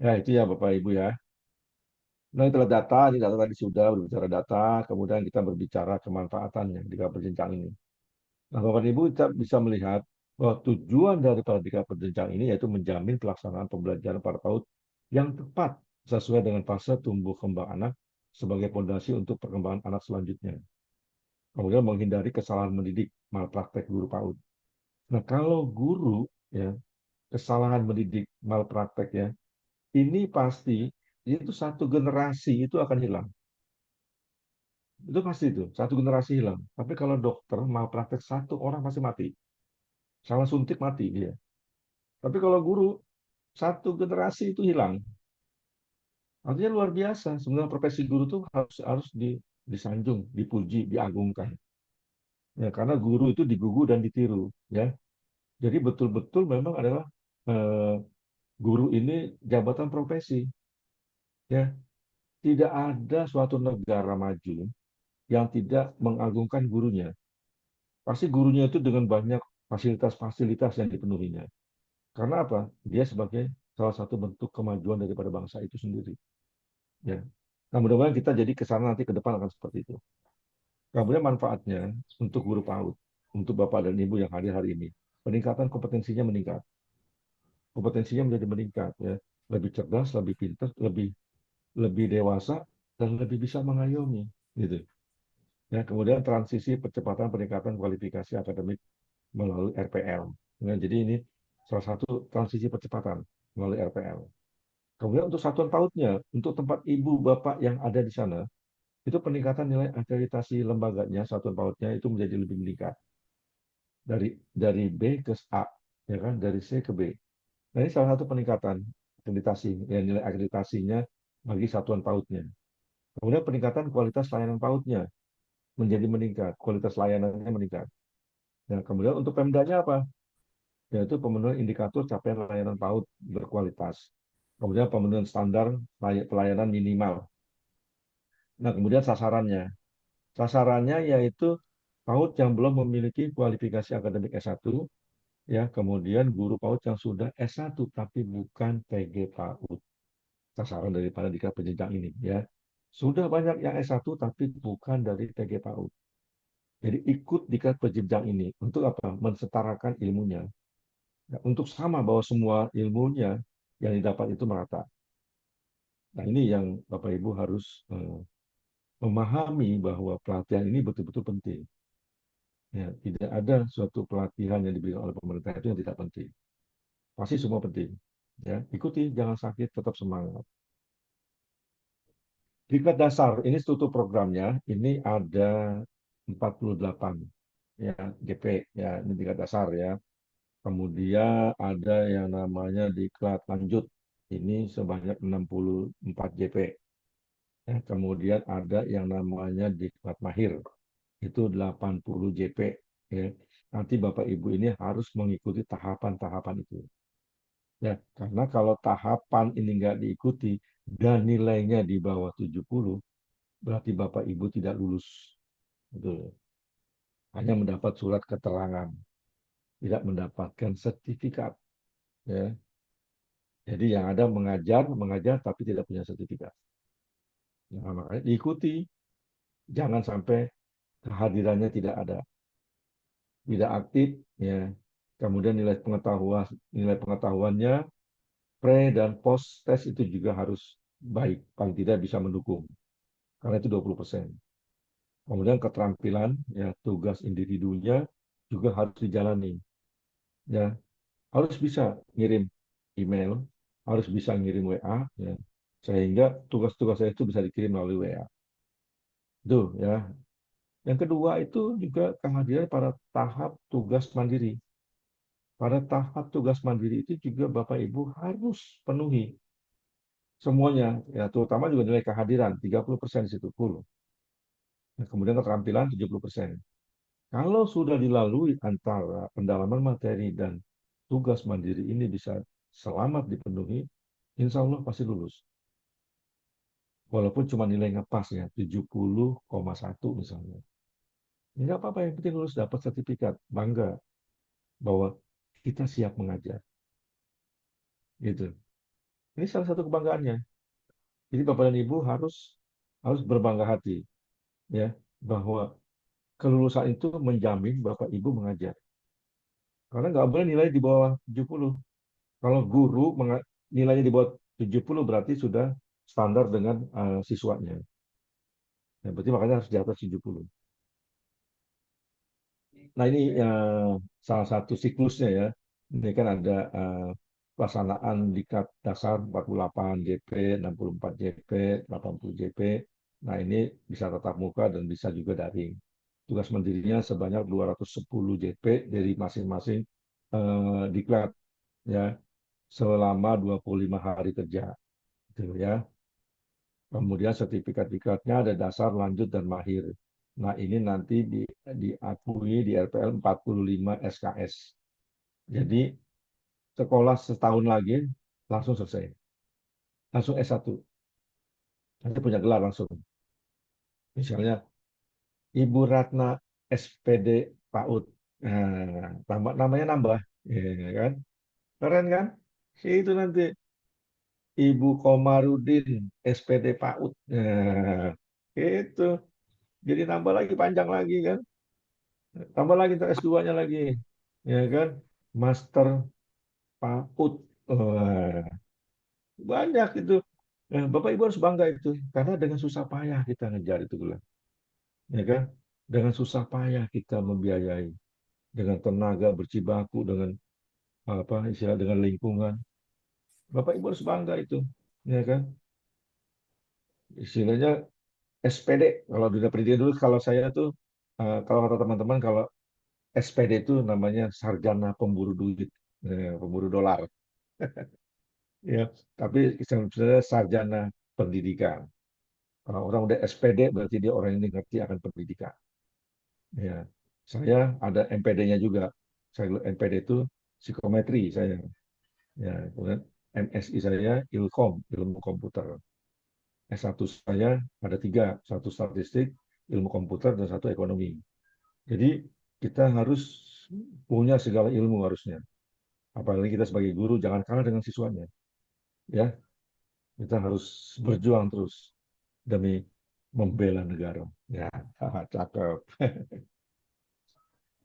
Ya itu ya Bapak Ibu ya. Nah, itulah data, ini data tadi sudah berbicara data, kemudian kita berbicara kemanfaatannya di berjenjang ini. Nah, Bapak dan Ibu kita bisa melihat bahwa tujuan dari Pradika Berjenjang ini yaitu menjamin pelaksanaan pembelajaran pada PAUD yang tepat sesuai dengan fase tumbuh kembang anak sebagai fondasi untuk perkembangan anak selanjutnya. Kemudian menghindari kesalahan mendidik malpraktek guru PAUD. Nah, kalau guru ya kesalahan mendidik malpraktek ya, ini pasti itu satu generasi itu akan hilang. Itu pasti itu, satu generasi hilang. Tapi kalau dokter malpraktek satu orang pasti mati. Salah suntik mati dia. Tapi kalau guru, satu generasi itu hilang. Artinya luar biasa. Sebenarnya profesi guru itu harus disanjung, dipuji, diagungkan. Ya, karena guru itu digugu dan ditiru. Ya, jadi betul-betul memang adalah eh, guru ini jabatan profesi. Ya, tidak ada suatu negara maju yang tidak mengagungkan gurunya. Pasti gurunya itu dengan banyak fasilitas-fasilitas yang dipenuhinya. Karena apa? Dia sebagai salah satu bentuk kemajuan daripada bangsa itu sendiri. Ya. Nah, mudah-mudahan kita jadi ke sana nanti ke depan akan seperti itu. Kemudian manfaatnya untuk guru PAUD, untuk Bapak dan Ibu yang hadir hari ini, peningkatan kompetensinya meningkat. Kompetensinya menjadi meningkat ya. Lebih cerdas, lebih pintar, lebih lebih dewasa dan lebih bisa mengayomi gitu. Ya, kemudian transisi percepatan peningkatan kualifikasi akademik melalui RPL. Ya, jadi ini salah satu transisi percepatan melalui RPL. Kemudian untuk satuan PAUD-nya, untuk tempat ibu bapak yang ada di sana, itu peningkatan nilai akreditasi lembaganya, satuan PAUD-nya itu menjadi lebih meningkat. Dari B ke A, ya kan, dari C ke B. Nah, ini salah satu peningkatan akreditasi, ya, nilai akreditasinya bagi satuan PAUD-nya. Kemudian peningkatan kualitas layanan PAUD-nya menjadi meningkat, kualitas layanannya meningkat. Nah, kemudian untuk Pemdanya apa? Yaitu pemenuhan indikator capaian layanan PAUD berkualitas. Kemudian pemenuhan standar pelayanan minimal. Nah, kemudian sasarannya. Sasarannya yaitu PAUD yang belum memiliki kualifikasi akademik S1, ya, kemudian guru PAUD yang sudah S1 tapi bukan PG PAUD. Sasaran daripada diklat penjenjang ini, ya. Sudah banyak yang S1 tapi bukan dari PG PAUD. Jadi ikut diklat penjenjang ini untuk apa? Mensetarakan ilmunya. Ya, untuk sama bahwa semua ilmunya yang didapat itu merata. Nah, ini yang Bapak Ibu harus memahami bahwa pelatihan ini betul-betul penting. Ya, tidak ada suatu pelatihan yang diberikan oleh pemerintah itu yang tidak penting. Pasti semua penting. Ya, ikuti, jangan sakit, tetap semangat. Diklat dasar, ini struktur programnya, ini ada 48 ya GP ya, ini tingkat dasar ya. Kemudian ada yang namanya diklat lanjut, ini sebanyak 64 JP. Ya, kemudian ada yang namanya diklat mahir, itu 80 JP. Ya. Nanti Bapak Ibu ini harus mengikuti tahapan-tahapan itu. Ya, karena kalau tahapan ini nggak diikuti dan nilainya di bawah 70, berarti Bapak Ibu tidak lulus. Betul. Hanya mendapat surat keterangan, tidak mendapatkan sertifikat. Ya. Jadi yang ada mengajar, mengajar tapi tidak punya sertifikat. Nah, makanya diikuti, jangan sampai kehadirannya tidak ada, tidak aktif, ya. Kemudian nilai pengetahuannya pre dan post tes itu juga harus baik, paling tidak bisa mendukung, karena itu 20%. Kemudian keterampilan, ya tugas individunya juga harus dijalani, ya harus bisa ngirim email, harus bisa ngirim WA, ya sehingga tugas-tugas saya itu bisa dikirim melalui WA. Itu ya. Yang kedua itu juga kehadiran pada tahap tugas mandiri. Pada tahap tugas mandiri itu juga Bapak Ibu harus penuhi semuanya, ya terutama juga nilai kehadiran 30% di situ full. Nah, kemudian keterampilan 70%. Kalau sudah dilalui antara pendalaman materi dan tugas mandiri ini bisa selamat dipenuhi, insya Allah pasti lulus. Walaupun cuma nilai ngepas ya, 70,1 misalnya. Ya, nggak apa-apa, yang penting lulus dapat sertifikat. Bangga bahwa kita siap mengajar. Gitu. Ini salah satu kebanggaannya. Jadi Bapak dan Ibu harus harus berbangga hati ya bahwa kelulusan itu menjamin Bapak Ibu mengajar. Karena nggak boleh nilai di bawah 70. Kalau guru nilainya di bawah 70 berarti sudah standar dengan siswanya. Ya, berarti makanya harus di atas 70. Nah, ini salah satu siklusnya ya. Ini kan ada pelaksanaan diklat dasar 48 JP, 64 JP, 80 JP. Nah, ini bisa tatap muka dan bisa juga daring. Tugas mandirinya sebanyak 210 JP dari masing-masing diklat ya selama 25 hari kerja. Gitu ya. Kemudian sertifikat diklatnya ada dasar, lanjut, dan mahir. Nah, ini nanti diakui di RPL 45 SKS. Jadi, sekolah setahun lagi langsung selesai. Langsung S1. Nanti punya gelar langsung. Misalnya, Ibu Ratna SPD PAUD. Nah, namanya nambah. Ya, kan? Keren kan? Itu nanti Ibu Komarudin SPD PAUD. Nah, itu. Jadi nambah lagi, panjang lagi kan? Tambah lagi ntar S2-nya lagi. Ya kan? Master PAUD. Wah, banyak itu. Nah, Bapak Ibu harus bangga itu. Karena dengan susah payah kita ngejar itu gelar. Ya kan? Dengan susah payah kita membiayai. Dengan tenaga berjibaku, dengan apa istilah dengan lingkungan. Bapak Ibu harus bangga itu. Ya kan? Istilahnya SPD. Kalau dunia pendidikan dulu, kalau saya tuh, kalau kata teman-teman, kalau SPD itu namanya sarjana pemburu duit, pemburu dolar. Ya, tapi sebenarnya sarjana pendidikan. Kalau orang udah SPD berarti dia orang yang ngerti akan pendidikan. Ya, saya ada MPD-nya juga. Saya MPD itu psikometri saya. Ya, kemudian MSI saya Ilkom, ilmu komputer. S1 saya ada tiga, satu statistik, ilmu komputer, dan satu ekonomi. Jadi kita harus punya segala ilmu harusnya. Apalagi kita sebagai guru jangan kalah dengan siswanya. Ya, kita harus berjuang terus demi membela negara. Ya, cakep.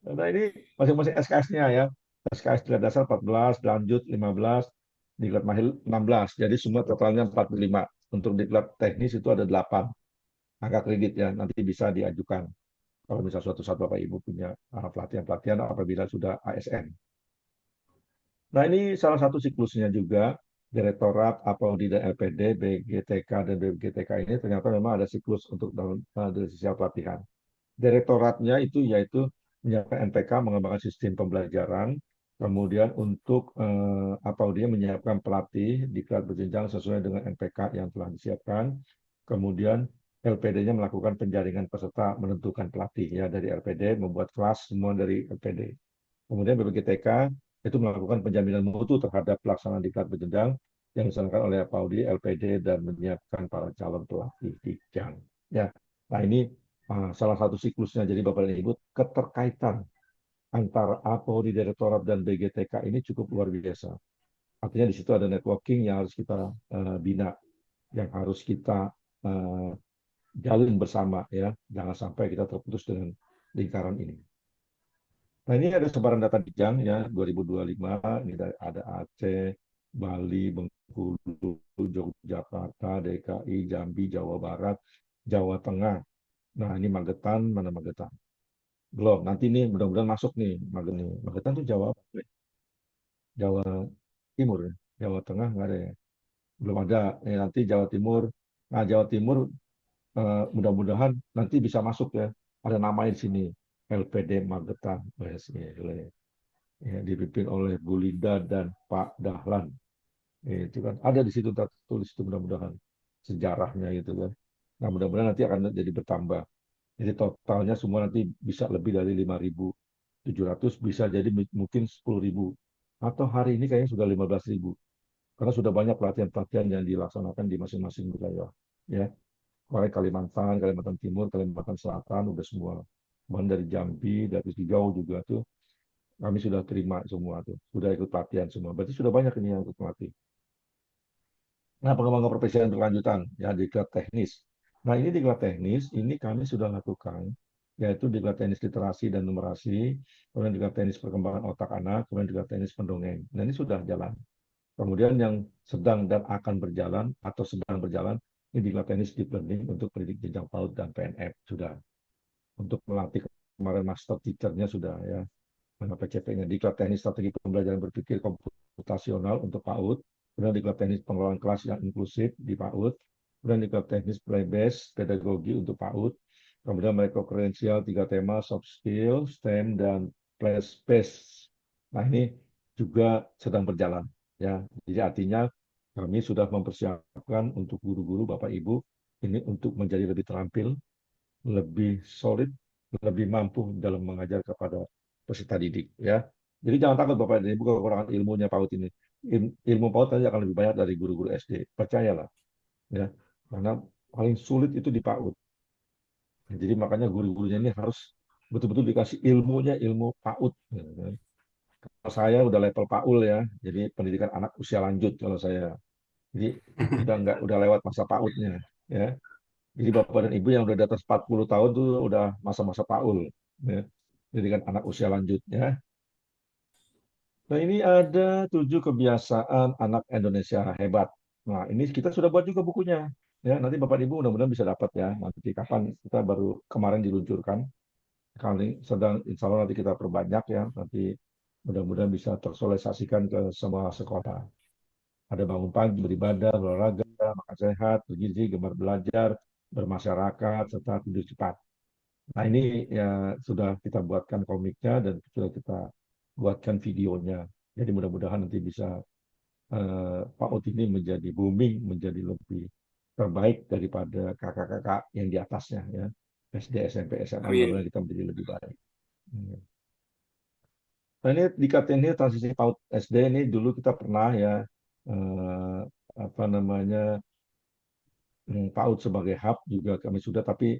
Nah, ini masing-masing SKS-nya ya. SKS tingkat dasar 14, lanjut 15, tingkat mahir 16. Jadi semua totalnya 45. untuk diklat teknis itu ada 8 angka kredit ya, nanti bisa diajukan kalau misalnya suatu saat Bapak Ibu punya pelatihan-pelatihan apabila sudah ASN. Nah, ini salah satu siklusnya juga. Direktorat, Apaudi, dan LPD, BGTK, dan BGTK ini ternyata memang ada siklus untuk dari sisi pelatihan. Direktoratnya itu yaitu menyiapkan NPK, mengembangkan sistem pembelajaran, kemudian untuk Apaudi menyiapkan pelatih diklat berjenjang sesuai dengan NPK yang telah disiapkan, kemudian LPD-nya melakukan penjaringan peserta, menentukan pelatih ya dari LPD, membuat kelas semua dari LPD. Kemudian BPGTK itu melakukan penjaminan mutu terhadap pelaksanaan diklat berjenjang yang dilaksanakan oleh Paudi, LPD, dan menyiapkan para calon pelatih dikjan. Ya, nah ini salah satu siklusnya. Jadi Bapak dan Ibu, keterkaitan antara Paudi Direktorat dan BGTK ini cukup luar biasa. Artinya di situ ada networking yang harus kita bina, yang harus kita jalin bersama ya. Jangan sampai kita terputus dengan lingkaran ini. Nah, ini ada sebaran data Dijang ya 2025, ini ada Aceh, Bali, Bengkulu, Yogyakarta, DKI, Jambi, Jawa Barat, Jawa Tengah. Nah, ini Magetan, mana Magetan? Belum, nanti nih mudah-mudahan masuk nih Magetan. Magetan tuh Jawa Jawa Timur ya. Jawa Tengah nggak ada ya. Belum ada. Nanti Jawa Timur. Nah, Jawa Timur mudah-mudahan nanti bisa masuk ya. Ada namanya di sini. LPD Magetan. Ya, dipimpin oleh Bu Linda dan Pak Dahlan. Itu kan ada di situ tertulis itu mudah-mudahan sejarahnya gitu kan. Nah, mudah-mudahan nanti akan jadi bertambah. Jadi totalnya semua nanti bisa lebih dari 5.700, bisa jadi mungkin 10.000. Atau hari ini kayaknya sudah 15.000. Karena sudah banyak pelatihan-pelatihan yang dilaksanakan di masing-masing wilayah. Ya, mulai Kalimantan, Kalimantan Timur, Kalimantan Selatan, udah semua. Bahkan dari Jambi, dari Jauh juga tuh kami sudah terima semua tuh, sudah ikut pelatihan semua. Berarti sudah banyak ini yang ikut melatih. Nah, pengembangan profesi berkelanjutan, ya diklat teknis. Nah, ini diklat teknis, ini kami sudah lakukan, yaitu diklat teknis literasi dan numerasi, kemudian diklat teknis perkembangan otak anak, kemudian diklat teknis pendongeng. Nah, ini sudah jalan. Kemudian yang sedang dan akan berjalan atau sedang berjalan, ini diklat teknis deep learning untuk pendidik jenjang PAUD dan PNF sudah. Untuk melatih kemarin master teacher-nya sudah ya. PCP-nya, diklat teknis strategi pembelajaran berpikir komputasional untuk PAUD, kemudian diklat teknis pengelolaan kelas yang inklusif di PAUD, kemudian diklat teknis play-based pedagogi untuk PAUD, kemudian microcredential 3 tema soft skill, STEM, dan place-based. Nah, ini juga sedang berjalan. Ya, jadi artinya kami sudah mempersiapkan untuk guru-guru Bapak Ibu ini untuk menjadi lebih terampil, lebih solid, lebih mampu dalam mengajar kepada peserta didik ya. Jadi jangan takut Bapak dan Ibu kekurangan ilmunya PAUD ini. Ilmu PAUD tadi akan lebih banyak dari guru-guru SD. Percayalah ya. Karena paling sulit itu di PAUD. Jadi makanya guru-gurunya ini harus betul-betul dikasih ilmunya, ilmu PAUD. Kalau saya udah level PAUL ya. Jadi pendidikan anak usia lanjut kalau saya. Jadi udah lewat masa PAUD-nya ya. Jadi Bapak dan Ibu yang udah di atas 40 tahun tuh udah masa-masa PAUL. Ya. Jadi kan anak usia lanjut ya. Nah, ini ada 7 kebiasaan anak Indonesia hebat. Nah, ini kita sudah buat juga bukunya. Ya, nanti Bapak Ibu mudah-mudahan bisa dapat ya. Nanti kapan kita baru kemarin diluncurkan. Kali sedang insya Allah nanti kita perbanyak ya. Nanti mudah-mudahan bisa tersosialisasikan ke semua sekolah. Ada bangun pagi, beribadah, berolahraga, makan sehat, bergizi, gemar belajar, bermasyarakat, serta tidur cepat. Nah, ini ya sudah kita buatkan komiknya dan sudah kita buatkan videonya. Jadi mudah-mudahan nanti bisa PAUD ini menjadi booming, menjadi lebih terbaik daripada kakak-kakak yang di atasnya ya. SD, SMP, SMA, mudah-mudahan kita menjadi lebih baik. Nah, ini di ini transisi PAUD SD ini dulu kita pernah ya eh, apa namanya PAUD sebagai hub juga kami sudah, tapi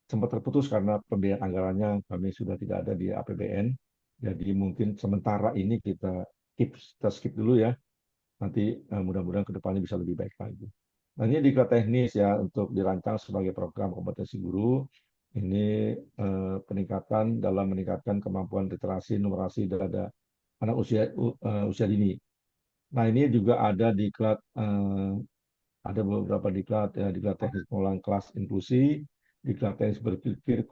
sempat terputus karena pembiayaan anggarannya kami sudah tidak ada di APBN. Jadi mungkin sementara ini kita skip dulu ya. Nanti mudah-mudahan kedepannya bisa lebih baik lagi. Nah, ini diklat teknis ya untuk dirancang sebagai program kompetensi guru. Ini peningkatan dalam meningkatkan kemampuan literasi, numerasi pada anak usia dini. Nah, ini juga ada diklat Ada beberapa diklat, ya, diklat teknis pengelolaan kelas inklusi, diklat teknis berpikir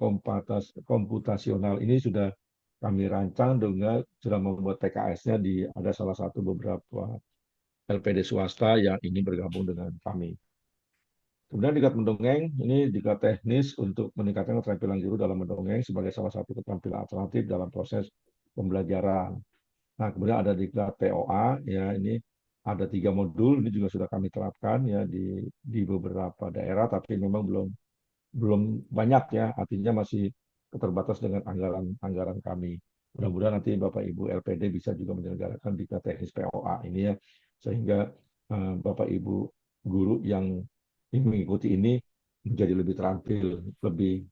komputasional. Ini sudah kami rancang dengan sudah membuat TKS-nya di ada salah satu beberapa LPD swasta yang ingin bergabung dengan kami. Kemudian diklat mendongeng, ini diklat teknis untuk meningkatkan keterampilan guru dalam mendongeng sebagai salah satu keterampilan alternatif dalam proses pembelajaran. Nah, kemudian ada diklat TOA, ya ini ada 3 modul, ini juga sudah kami terapkan ya di beberapa daerah, tapi memang belum banyak ya, artinya masih terbatas dengan anggaran kami. Mudah-mudahan nanti Bapak Ibu LPD bisa juga menyelenggarakan diklat teknis POA ini ya, sehingga Bapak Ibu guru yang ingin mengikuti ini menjadi lebih terampil, lebih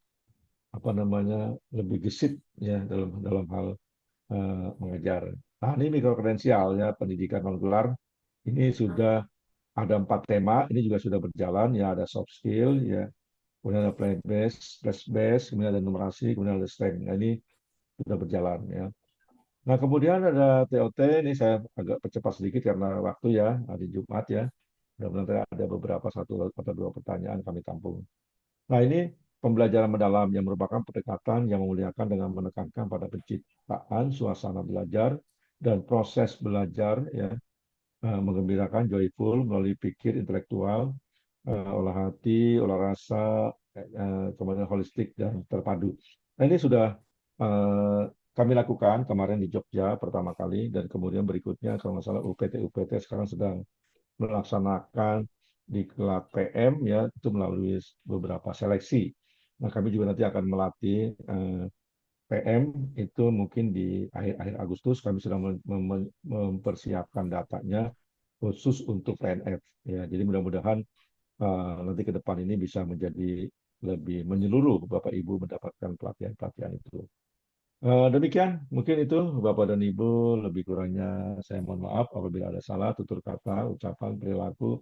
apa namanya, lebih gesit ya dalam hal mengajar. Nah, ini mikrokredensial ya, pendidikan non gelar. Ini sudah ada 4 tema, ini juga sudah berjalan ya, ada soft skill ya, kemudian ada play based, flash based, kemudian ada numerasi, kemudian ada strength. Nah, ini sudah berjalan ya. Nah, kemudian ada TOT, ini saya agak percepat sedikit karena waktu ya, hari Jumat ya. Mudah-mudahan ada beberapa 1 atau 2 pertanyaan kami tampung. Nah, ini pembelajaran mendalam yang merupakan pendekatan yang memuliakan dengan menekankan pada penciptaan suasana belajar dan proses belajar ya, menggembirakan, joyful melalui pikir intelektual, olah hati, olah rasa, kemudian holistik dan terpadu. Nah, ini sudah eh, kami lakukan kemarin di Jogja pertama kali, dan kemudian berikutnya kalau nggak salah UPT sekarang sedang melaksanakan di kelas PM ya, itu melalui beberapa seleksi. Nah, kami juga nanti akan melatih PM itu mungkin di akhir Agustus. Kami sudah mempersiapkan datanya khusus untuk PNF ya. Jadi mudah-mudahan nanti ke depan ini bisa menjadi lebih menyeluruh, Bapak Ibu mendapatkan pelatihan-pelatihan itu. Demikian mungkin itu Bapak dan Ibu, lebih kurangnya saya mohon maaf apabila ada salah tutur kata, ucapan, perilaku,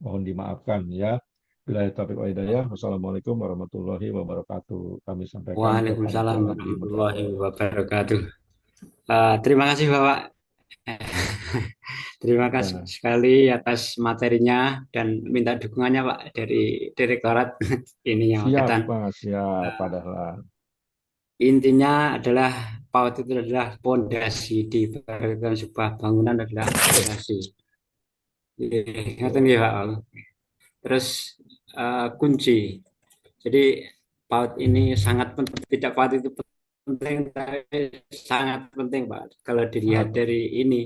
mohon dimaafkan ya. Bila taufiq wal hidayah, wassalamualaikum warahmatullahi wabarakatuh. Kami sampaikan ke Waalaikumsalam panitia di warahmatullahi moderator. wabarakatuh. Terima kasih Bapak. Terima kasih Ya, sekali atas materinya dan minta dukungannya Pak dari Direktorat ini yang siap angkatan. Pak, siap Pak Eh, Dahlan. Intinya adalah PAUD itu adalah pondasi di sebuah bangunan adalah pondasi. Ingatkan ya Pak. Terus kunci. Jadi PAUD ini sangat penting, tidak PAUD itu penting, tapi sangat penting Pak. Kalau dilihat Sangat dari ini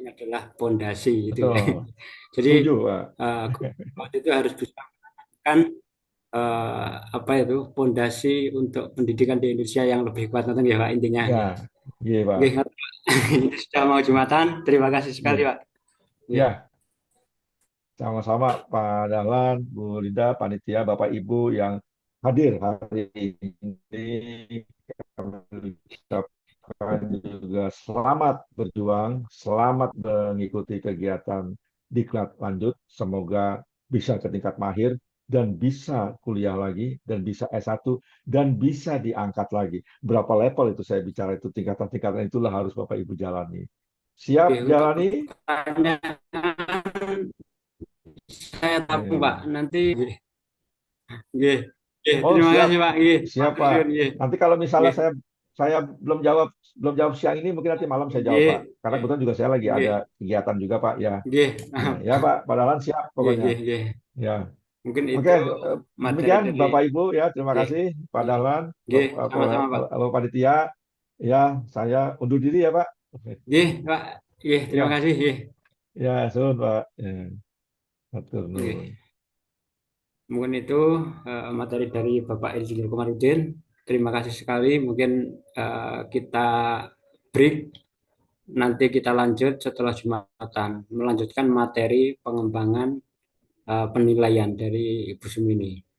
adalah pondasi itu. betul. Jadi Setuju Pak. PAUD itu harus bisa kan apa itu pondasi untuk pendidikan di Indonesia yang lebih kuat nanti ya Pak intinya. Ya, iya Pak. Oke, sudah mau Jumatan. Terima kasih sekali Iya. Pak. Oke. Ya, sama-sama Pak Dahlan, Bu Linda, panitia, Bapak Ibu yang hadir hari ini. Kami ucapkan juga selamat berjuang, selamat mengikuti kegiatan diklat lanjut. Semoga bisa ke tingkat mahir dan bisa kuliah lagi dan bisa S1 dan bisa diangkat lagi. Berapa level itu saya bicara, itu tingkatan-tingkatan itulah harus Bapak Ibu jalani. Siap Oke, untuk jalani? pertanyaan saya tabung Pak. Eh, Nanti nggih. Nggih, Oh terima siap, kasih Pak. Nggih, siap matur Pak. suwun nggih. Nanti kalau misalnya Nggih. saya belum jawab siang ini, mungkin nanti malam saya jawab Nggih. Pak. Karena kebetulan juga saya lagi Nggih. ada kegiatan juga Pak. Ya, Nggih. ya Pak. Padahal siap Nggih, pokoknya. nggih, nggih. Ya, Mungkin oke. itu materi Demikian dari Bapak Ibu ya. Terima nggih. kasih Pak Nggih. Dahlan, Nggih, Bapak, sama-sama Pak. Bapak Panitia. Ya, saya undur diri ya Pak. Nggih, Pak. Nggih, terima Ya, kasih nggih. ya, sun Pak. Ya, atur Nggih. nuwun. Mungkin itu materi dari Bapak Insinyur Komarudin. Terima kasih sekali. Mungkin kita break. Nanti kita lanjut setelah Jumatan. Melanjutkan materi pengembangan penilaian dari Ibu Sumini.